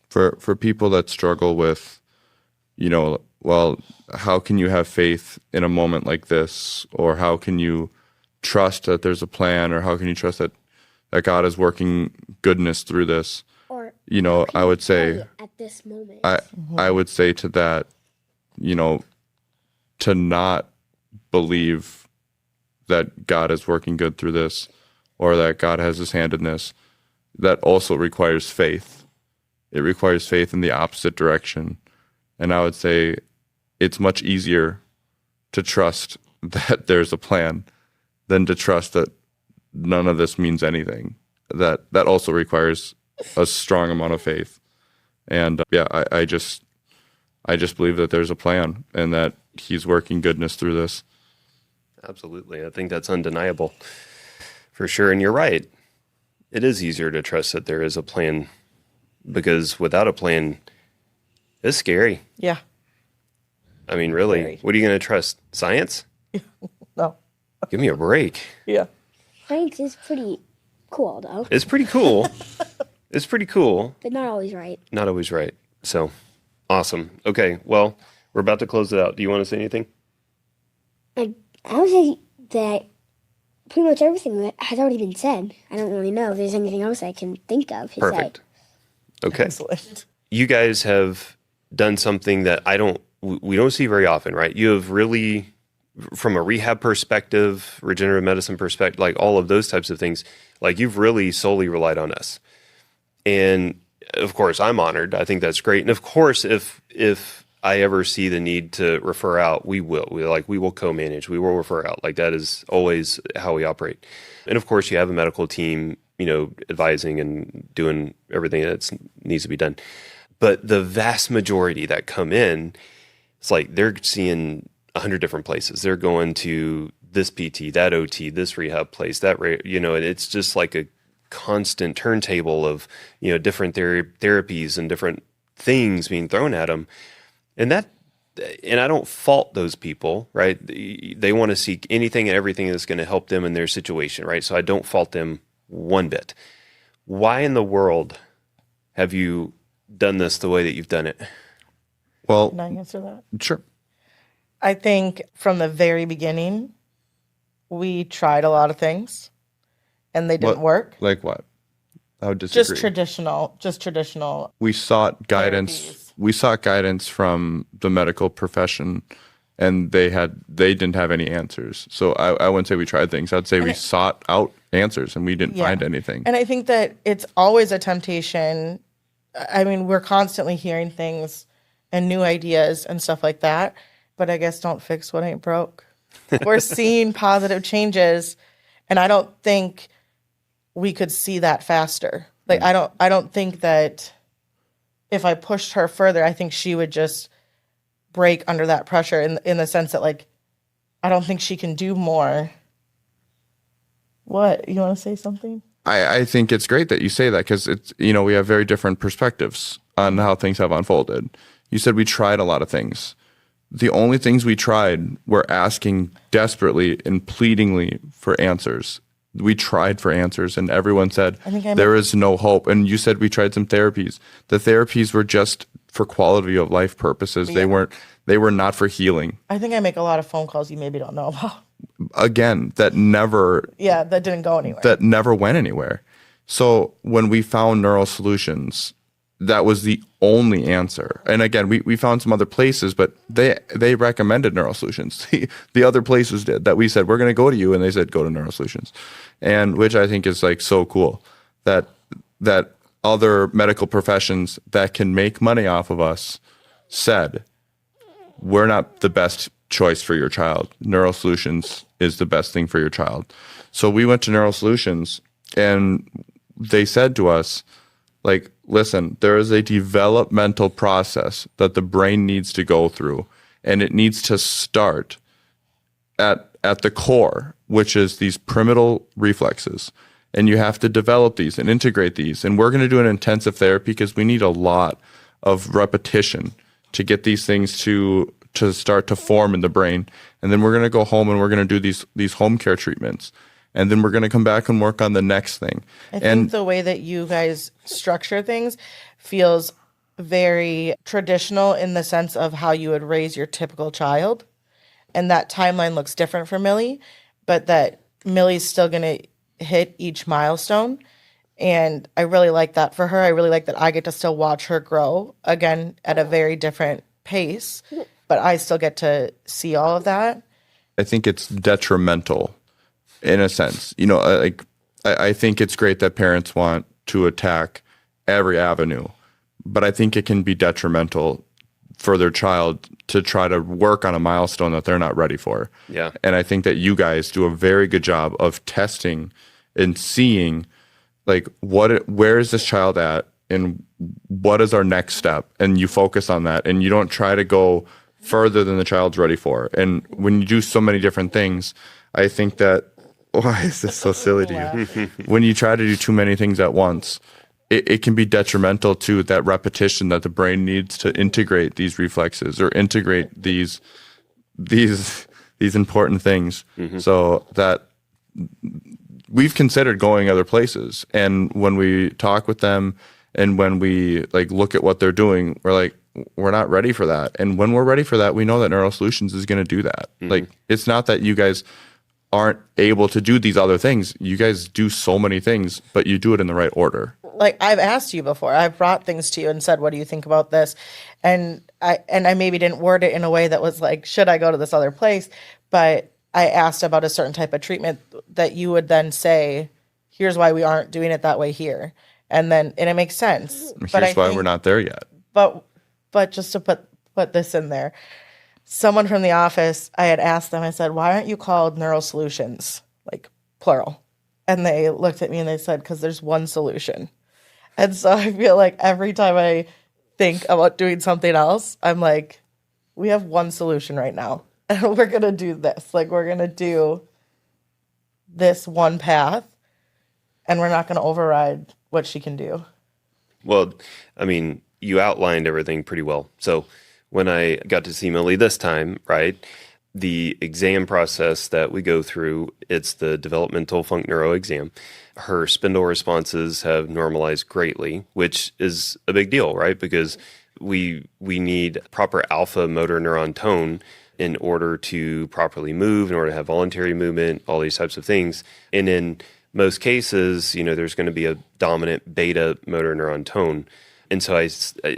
S4: For people that struggle with, you know, well, how can you have faith in a moment like this? Or how can you trust that there's a plan? Or how can you trust that God is working goodness through this?
S5: Or,
S4: you know, I would say
S5: at this moment,
S4: I would say to that, you know, to not believe that God is working good through this, or that God has his hand in this, that also requires faith. It requires faith in the opposite direction. And I would say it's much easier to trust that there's a plan than to trust that none of this means anything. That also requires a strong amount of faith. And I just believe that there's a plan and that he's working goodness through this.
S1: Absolutely. I think that's undeniable for sure. And you're right. It is easier to trust that there is a plan, because without a plan, it's scary.
S3: Yeah.
S1: I mean, really,
S3: Scary.
S1: What are you going to trust? Science?
S3: No.
S1: Give me a break.
S3: Yeah.
S5: science is pretty cool, though.
S1: It's pretty cool. It's pretty cool.
S5: But not always right.
S1: Not always right. So, awesome. Okay, well, we're about to close it out. Do you want to say anything?
S5: I would say that pretty much everything has already been said. I don't really know if there's anything else I can think of to
S1: Perfect.
S5: say.
S1: Okay.
S3: Excellent.
S1: You guys have done something that we don't see very often, right? You have really, from a rehab perspective, regenerative medicine perspective, like all of those types of things, like you've really solely relied on us. And of course, I'm honored. I think that's great. And of course, if I ever see the need to refer out, we will. We will co-manage. We will refer out. Like that is always how we operate. And of course, you have a medical team, you know, advising and doing everything that needs to be done. But the vast majority that come in, it's like they're seeing 100 different places. They're going to this PT, that OT, this rehab place, that, you know, and it's just like constant turntable of, different therapies and different things being thrown at them. And I don't fault those people, right? They want to seek anything and everything that's going to help them in their situation, right? So I don't fault them one bit. Why in the world have you done this the way that you've done it?
S4: Well,
S3: Can I answer that?
S4: sure.
S3: I think from the very beginning, we tried a lot of things and they didn't work.
S4: Like what? I would disagree.
S3: Just traditional.
S4: We sought guidance.
S3: Therapies.
S4: We sought guidance from the medical profession, and they didn't have any answers. So I wouldn't say we tried things. I'd say we sought out answers and we didn't find anything.
S3: And I think that it's always a temptation. I mean, we're constantly hearing things and new ideas and stuff like that. But I guess don't fix what ain't broke. We're seeing positive changes, and I don't think we could see that faster. Like I don't think that if I pushed her further, I think she would just break under that pressure in the sense that, like, I don't think she can do more. What? You want to say something?
S4: I think it's great that you say that, because it's, we have very different perspectives on how things have unfolded. You said we tried a lot of things. The only things we tried were asking desperately and pleadingly for answers. We tried for answers, and everyone said there is no hope. And you said we tried some therapies. The therapies were just for quality of life purposes. Yeah. They were not for healing.
S3: I think I make a lot of phone calls you maybe don't know about.
S4: Again, that
S3: didn't go anywhere.
S4: That never went anywhere. So when we found NeuroSolutions, that was the only answer. And again, we found some other places, but they recommended NeuroSolutions. The other places did, that we said, we're going to go to you. And they said, go to NeuroSolutions. And which I think is like so cool that other medical professions that can make money off of us said, we're not the best choice for your child. NeuroSolutions is the best thing for your child. So we went to NeuroSolutions, and they said to us, like, listen, there is a developmental process that the brain needs to go through, and it needs to start at the core, which is these pyramidal reflexes. And you have to develop these and integrate these. And we're going to do an intensive therapy because we need a lot of repetition to get these things to start to form in the brain. And then we're going to go home and we're going to do these home care treatments. And then we're going to come back and work on the next thing.
S3: I think the way that you guys structure things feels very traditional in the sense of how you would raise your typical child. And that timeline looks different for Millie, but that Millie's still going to hit each milestone. And I really like that for her. I really like that I get to still watch her grow, again, at a very different pace, but I still get to see all of that.
S4: I think it's detrimental in a sense. I think it's great that parents want to attack every avenue, but I think it can be detrimental for their child to try to work on a milestone that they're not ready for.
S1: Yeah.
S4: And I think that you guys do a very good job of testing and seeing, like, where is this child at and what is our next step? And you focus on that, and you don't try to go further than the child's ready for. And when you do so many different things, I think that, why is this so silly to you? When you try to do too many things at once, it can be detrimental to that repetition that the brain needs to integrate these reflexes or integrate these important things. Mm-hmm. So that we've considered going other places. And when we talk with them and when we look at what they're doing, we're like, we're not ready for that. And when we're ready for that, we know that NeuroSolutions is going to do that. Mm-hmm. It's not that you guys aren't able to do these other things. You guys do so many things, but you do it in the right order.
S3: I've asked you before. I've brought things to you and said, what do you think about this? And I maybe didn't word it in a way that was like, should I go to this other place? But I asked about a certain type of treatment that you would then say, here's why we aren't doing it that way here. And it makes sense.
S4: Here's why we're not there yet.
S3: But just to put this in there, someone from the office, I had asked them, I said, why aren't you called NeuroSolutions, plural? And they looked at me and they said, because there's one solution. And so I feel like every time I think about doing something else, I'm like, we have one solution right now. And we're going to do this. We're going to do this one path. and we're not going to override what she can do.
S1: Well, I mean, you outlined everything pretty well. So when I got to see Millie this time, right, the exam process that we go through, it's the developmental func neuro exam. Her spindle responses have normalized greatly, which is a big deal, right? Because we need proper alpha motor neuron tone in order to properly move, in order to have voluntary movement, all these types of things. And in most cases, there's going to be a dominant beta motor neuron tone. And so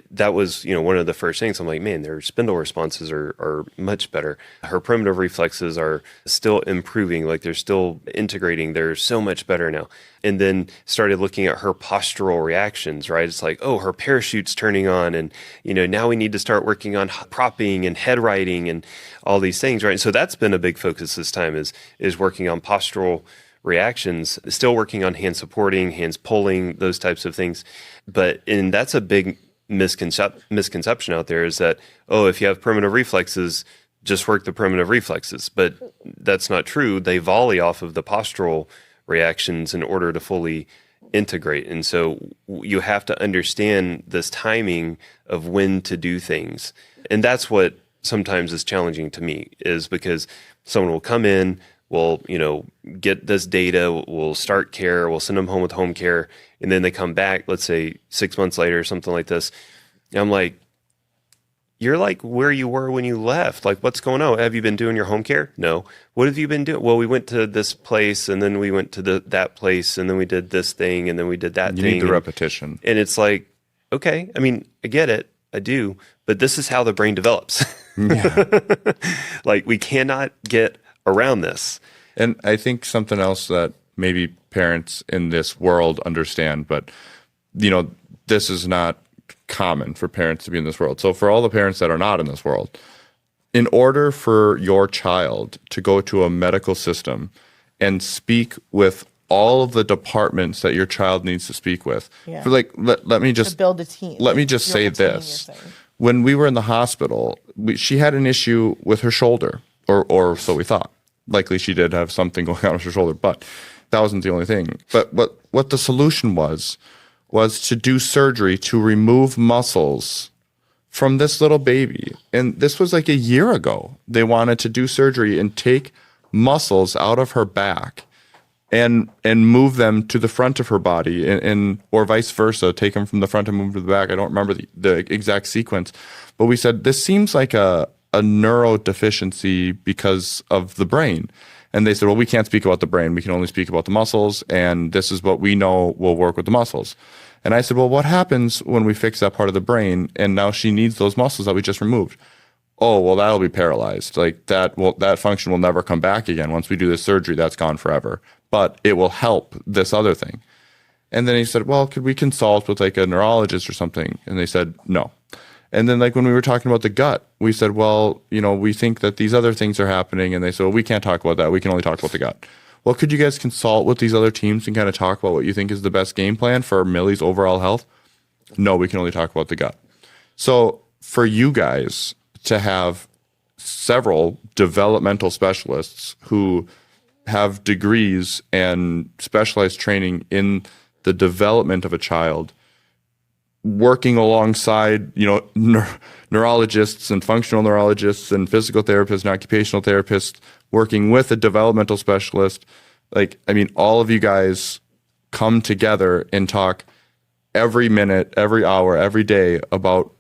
S1: that was, one of the first things. I'm like, man, their spindle responses are much better. Her primitive reflexes are still improving. Like they're still integrating. They're so much better now. And then started looking at her postural reactions, right? It's like, oh, her parachute's turning on. And, now we need to start working on propping and head righting and all these things, right? And so that's been a big focus this time is working on postural reactions, still working on hand supporting, hands pulling, those types of things. And that's a big misconception out there is that, oh, if you have primitive reflexes, just work the primitive reflexes. But that's not true. They volley off of the postural reactions in order to fully integrate. And so you have to understand this timing of when to do things. And that's what sometimes is challenging to me, is because someone will come in, we'll, get this data, we'll start care, we'll send them home with home care, and then they come back, let's say 6 months later or something like this. And I'm like, you're like where you were when you left. Like, what's going on? Have you been doing your home care? No. What have you been doing? Well, we went to this place, and then we went to that place, and then we did this thing, and then we did that thing.
S4: You need the repetition.
S1: And it's like, okay, I mean, I get it. I do. But this is how the brain develops.
S4: Yeah.
S1: Like, we cannot get around this.
S4: And I think something else that maybe parents in this world understand, but this is not common for parents to be in this world. So for all the parents that are not in this world, in order for your child to go to a medical system and speak with all of the departments that your child needs to speak with, for let me just
S3: to build a team.
S4: Let me just say this. When we were in the hospital, she had an issue with her shoulder, or so we thought. Likely she did have something going on with her shoulder, but that wasn't the only thing. But what the solution was to do surgery to remove muscles from this little baby. And this was like a year ago. They wanted to do surgery and take muscles out of her back and move them to the front of her body, and or vice versa, take them from the front and move them to the back. I don't remember the exact sequence. But we said, this seems like a neurodeficiency because of the brain. And they said, well, we can't speak about the brain. We can only speak about the muscles, and this is what we know will work with the muscles. And I said, well, what happens when we fix that part of the brain and now she needs those muscles that we just removed? Oh, well, that'll be paralyzed. Like that function will never come back again. Once we do this surgery, that's gone forever. But it will help this other thing. And then he said, well, could we consult with like a neurologist or something? And they said, no. And then like when we were talking about the gut, we said, well, we think that these other things are happening. And they said, well, we can't talk about that. We can only talk about the gut. Well, could you guys consult with these other teams and kind of talk about what you think is the best game plan for Millie's overall health? No, we can only talk about the gut. So for you guys to have several developmental specialists who have degrees and specialized training in the development of a child, working alongside, neurologists and functional neurologists and physical therapists and occupational therapists, working with a developmental specialist. All of you guys come together and talk every minute, every hour, every day about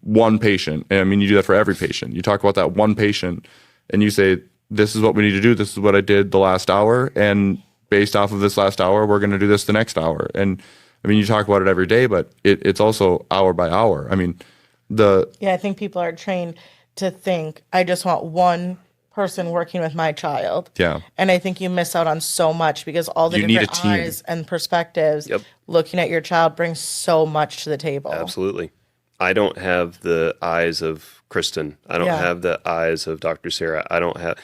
S4: one patient. And you do that for every patient. You talk about that one patient and you say, this is what we need to do. This is what I did the last hour. And based off of this last hour, we're going to do this the next hour. And you talk about it every day, but it's also hour by hour. I think
S3: people are trained to think, I just want one person working with my child.
S4: Yeah.
S3: And I think you miss out on so much because all the different eyes and perspectives, looking at your child brings so much to the table.
S1: Absolutely. I don't have the eyes of Kristen. I don't have the eyes of Dr. Sarah. I don't have,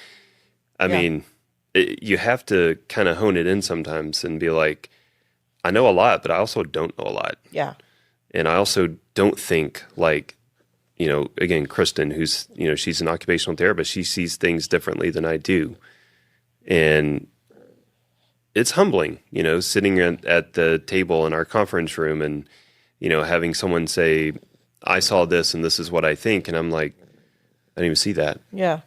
S1: you have to kind of hone it in sometimes and be like, I know a lot, but I also don't know a lot.
S3: Yeah.
S1: And I also don't think like, again, Kristen, who's, she's an occupational therapist, she sees things differently than I do. And it's humbling, sitting at the table in our conference room and, having someone say, I saw this and this is what I think. And I'm like, I didn't even see that.
S3: Yeah.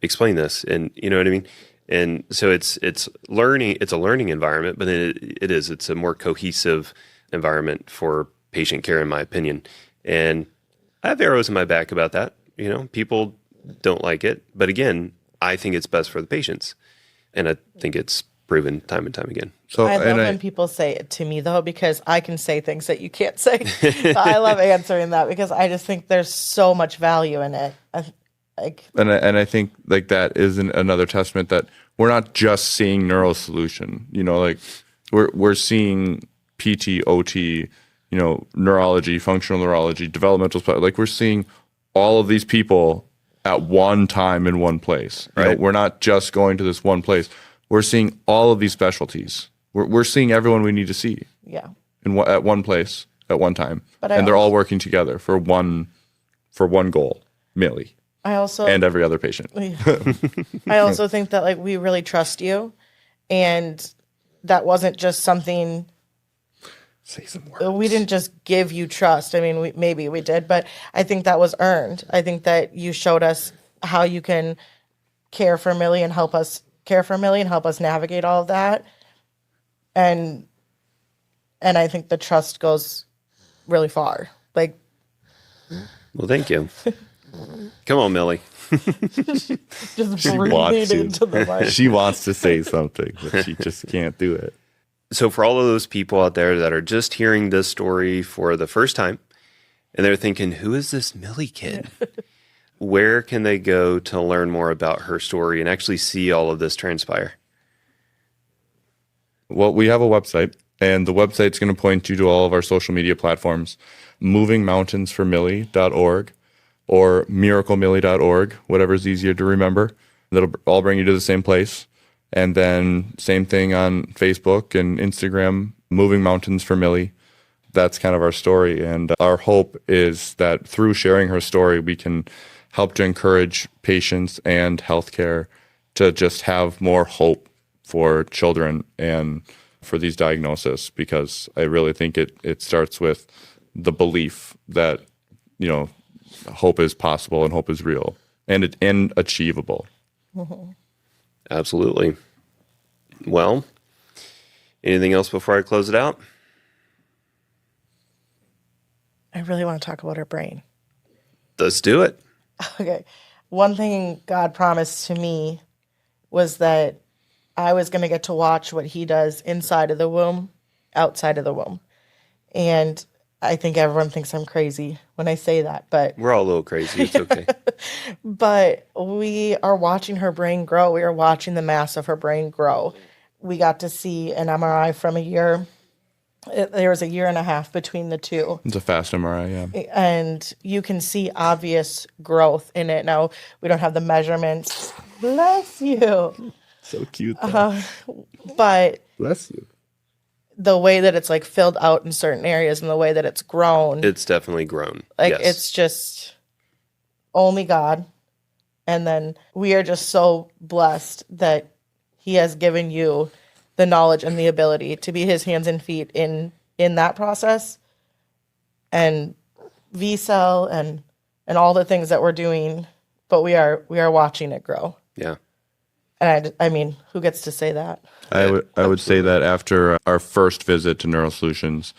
S1: Explain this. And you know what I mean? And so it's learning, it's a learning environment, but then it's a more cohesive environment for patient care, in my opinion. And I have arrows in my back about that. People don't like it, but again, I think it's best for the patients. And I think it's proven time and time again.
S3: So I love when people say it to me though, because I can say things that you can't say. I love answering that because I just think there's so much value in it.
S4: And I think like that is another testament that we're not just seeing NeuroSolution. We're seeing PT, OT, neurology, functional neurology, developmental, like we're seeing all of these people at one time in one place.
S1: Right.
S4: We're not just going to this one place. We're seeing all of these specialties. We're seeing everyone we need to see.
S3: Yeah.
S4: At one place at one time, they're all working together for one goal, Millie. And every other patient.
S3: I also think that we really trust you, and that wasn't just something.
S4: Say some words.
S3: We didn't just give you trust. I mean, maybe we did, but I think that was earned. I think that you showed us how you can care for Millie and help us navigate all of that. And I think the trust goes really far.
S1: Well, thank you. Come on, Millie.
S3: Just breathing into the mic.
S4: She wants to say something, but she just can't do it.
S1: So for all of those people out there that are just hearing this story for the first time, and they're thinking, who is this Millie kid? Where can they go to learn more about her story and actually see all of this transpire?
S4: Well, we have a website, and the website's going to point you to all of our social media platforms, movingmountainsformillie.org or miraclemillie.org, whatever's easier to remember. That'll all bring you to the same place. And then same thing on Facebook and Instagram, Moving Mountains for Millie. That's kind of our story. And our hope is that through sharing her story, we can help to encourage patients and healthcare to just have more hope for children and for these diagnoses, because I really think it starts with the belief that, hope is possible and hope is real and achievable.
S3: Mm-hmm.
S1: Absolutely. Well, anything else before I close it out?
S3: I really want to talk about her brain.
S1: Let's do it.
S3: Okay. One thing God promised to me was that I was going to get to watch what he does inside of the womb, outside of the womb. And I think everyone thinks I'm crazy when I say that, but
S1: we're all a little crazy. It's okay.
S3: But we are watching her brain grow. We are watching the mass of her brain grow. We got to see an MRI from a year. There was a year and a half between the two.
S4: It's a fast MRI, yeah.
S3: And you can see obvious growth in it. Now, we don't have the measurements. Bless you.
S4: So cute,
S3: but
S4: bless you.
S3: The way that it's filled out in certain areas and the way that it's grown.
S1: It's definitely grown. Yes.
S3: It's just only God. And then we are just so blessed that he has given you the knowledge and the ability to be his hands and feet in that process. And V-cell and all the things that we're doing, but we are watching it grow.
S1: Yeah.
S3: And I mean, who gets to say that?
S4: I would say that after our first visit to NeuroSolutions,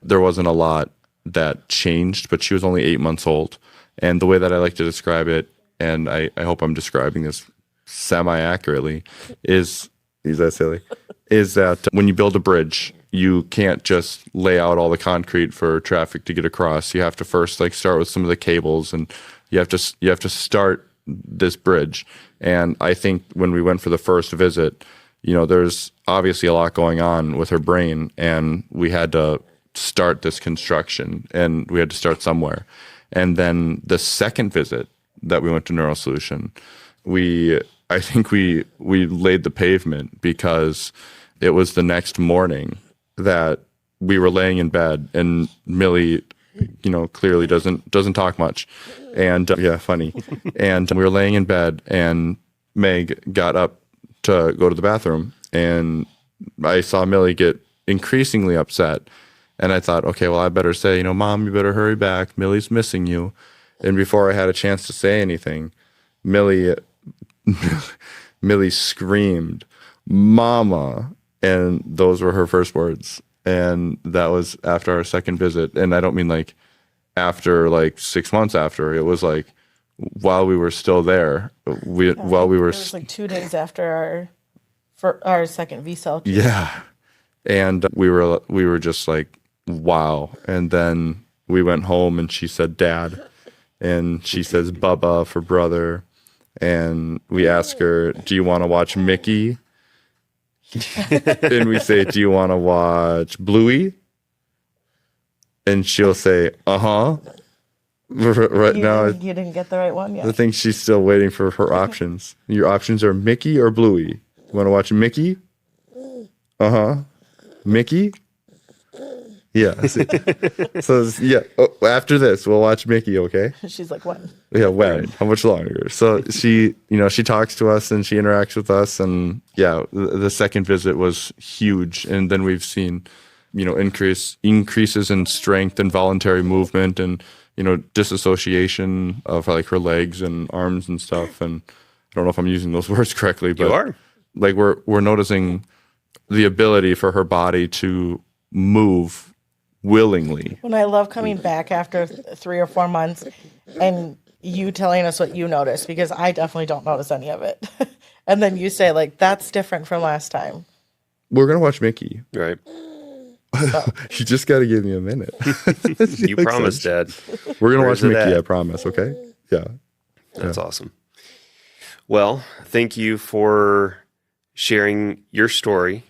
S4: there wasn't a lot that changed, but she was only 8 months old. And the way that I like to describe it, and I hope I'm describing this semi-accurately, is that when you build a bridge, you can't just lay out all the concrete for traffic to get across. You have to first start with some of the cables, and you have to start this bridge. And I think when we went for the first visit, there's obviously a lot going on with her brain, and we had to start this construction, and we had to start somewhere. And then the second visit that we went to NeuroSolution, I think we laid the pavement, because it was the next morning that we were laying in bed, and Millie, clearly doesn't talk much. And funny. And we were laying in bed, and Meg got up to go to the bathroom, and I saw Millie get increasingly upset. And I thought, okay, well, I better say, Mom, you better hurry back. Millie's missing you. And before I had a chance to say anything, Millie screamed, "Mama." And those were her first words. And that was after our second visit. And I don't mean like after 6 months after. It was like while we were still there. It was
S3: like 2 days after our second V-cell.
S4: Yeah. And we were just like, wow. And then we went home and she said, "Dad." And she says, "Bubba" for brother. And we ask her, "Do you want to watch Mickey?" And we say, "Do you want to watch Bluey?" And she'll say, "Uh-huh." Right now,
S3: you didn't get the right one yet.
S4: I think she's still waiting for her options. Your options are Mickey or Bluey. You want to watch Mickey? Uh-huh. Mickey? Yeah. So, yeah. Oh, after this, we'll watch Mickey, okay?
S3: She's like, "When?"
S4: Yeah, when? How much longer? So she talks to us and she interacts with us. And yeah, the second visit was huge. And then we've seen, increases in strength and voluntary movement and, disassociation of like her legs and arms and stuff. And I don't know if I'm using those words correctly, but
S1: You are.
S4: Like we're noticing the ability for her body to move willingly.
S3: When I love coming back after 3 or 4 months and you telling us what you noticed, because I definitely don't notice any of it. And then you say, like, that's different from last time.
S4: We're going to watch Mickey.
S1: Right.
S4: You just got to give me a minute.
S1: You promised, Dad.
S4: We're going to
S1: Where's
S4: watch
S1: it
S4: Mickey,
S1: at?
S4: I promise, okay? Yeah.
S1: That's awesome. Well, thank you for sharing your story.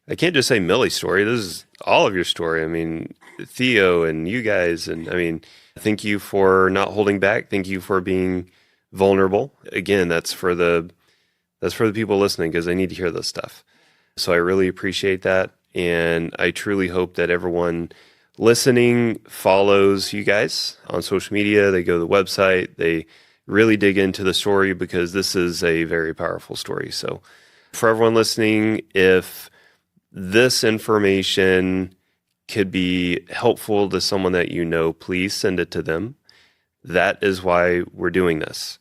S1: I can't just say Millie's story. This is all of your story. I mean, Theo and you guys. And I mean, thank you for not holding back. Thank you for being vulnerable. Again, that's for the people listening because they need to hear this stuff. So I really appreciate that. And I truly hope that everyone listening follows you guys on social media. They go to the website. They really dig into the story because this is a very powerful story. So for everyone listening, if this information could be helpful to someone that you know, please send it to them. That is why we're doing this.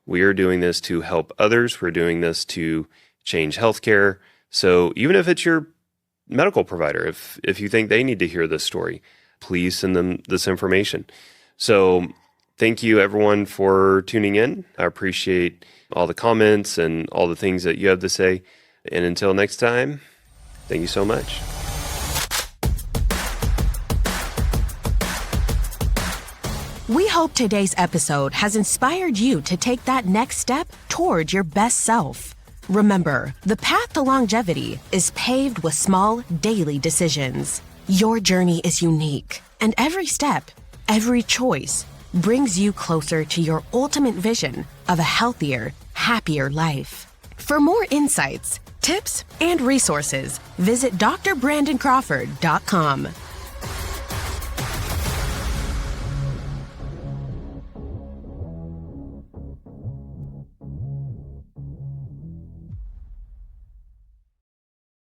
S1: We are doing this to help others. We're doing this to change healthcare. So even if it's your medical provider, if you think they need to hear this story, please send them this information. So thank you, everyone, for tuning in. I appreciate all the comments and all the things that you have to say. And until next time, thank you so much.
S2: We hope today's episode has inspired you to take that next step toward your best self. Remember, the path to longevity is paved with small, daily decisions. Your journey is unique, and every step, every choice, brings you closer to your ultimate vision of a healthier, happier life. For more insights, tips, and resources, visit drbrandоncrawford.com.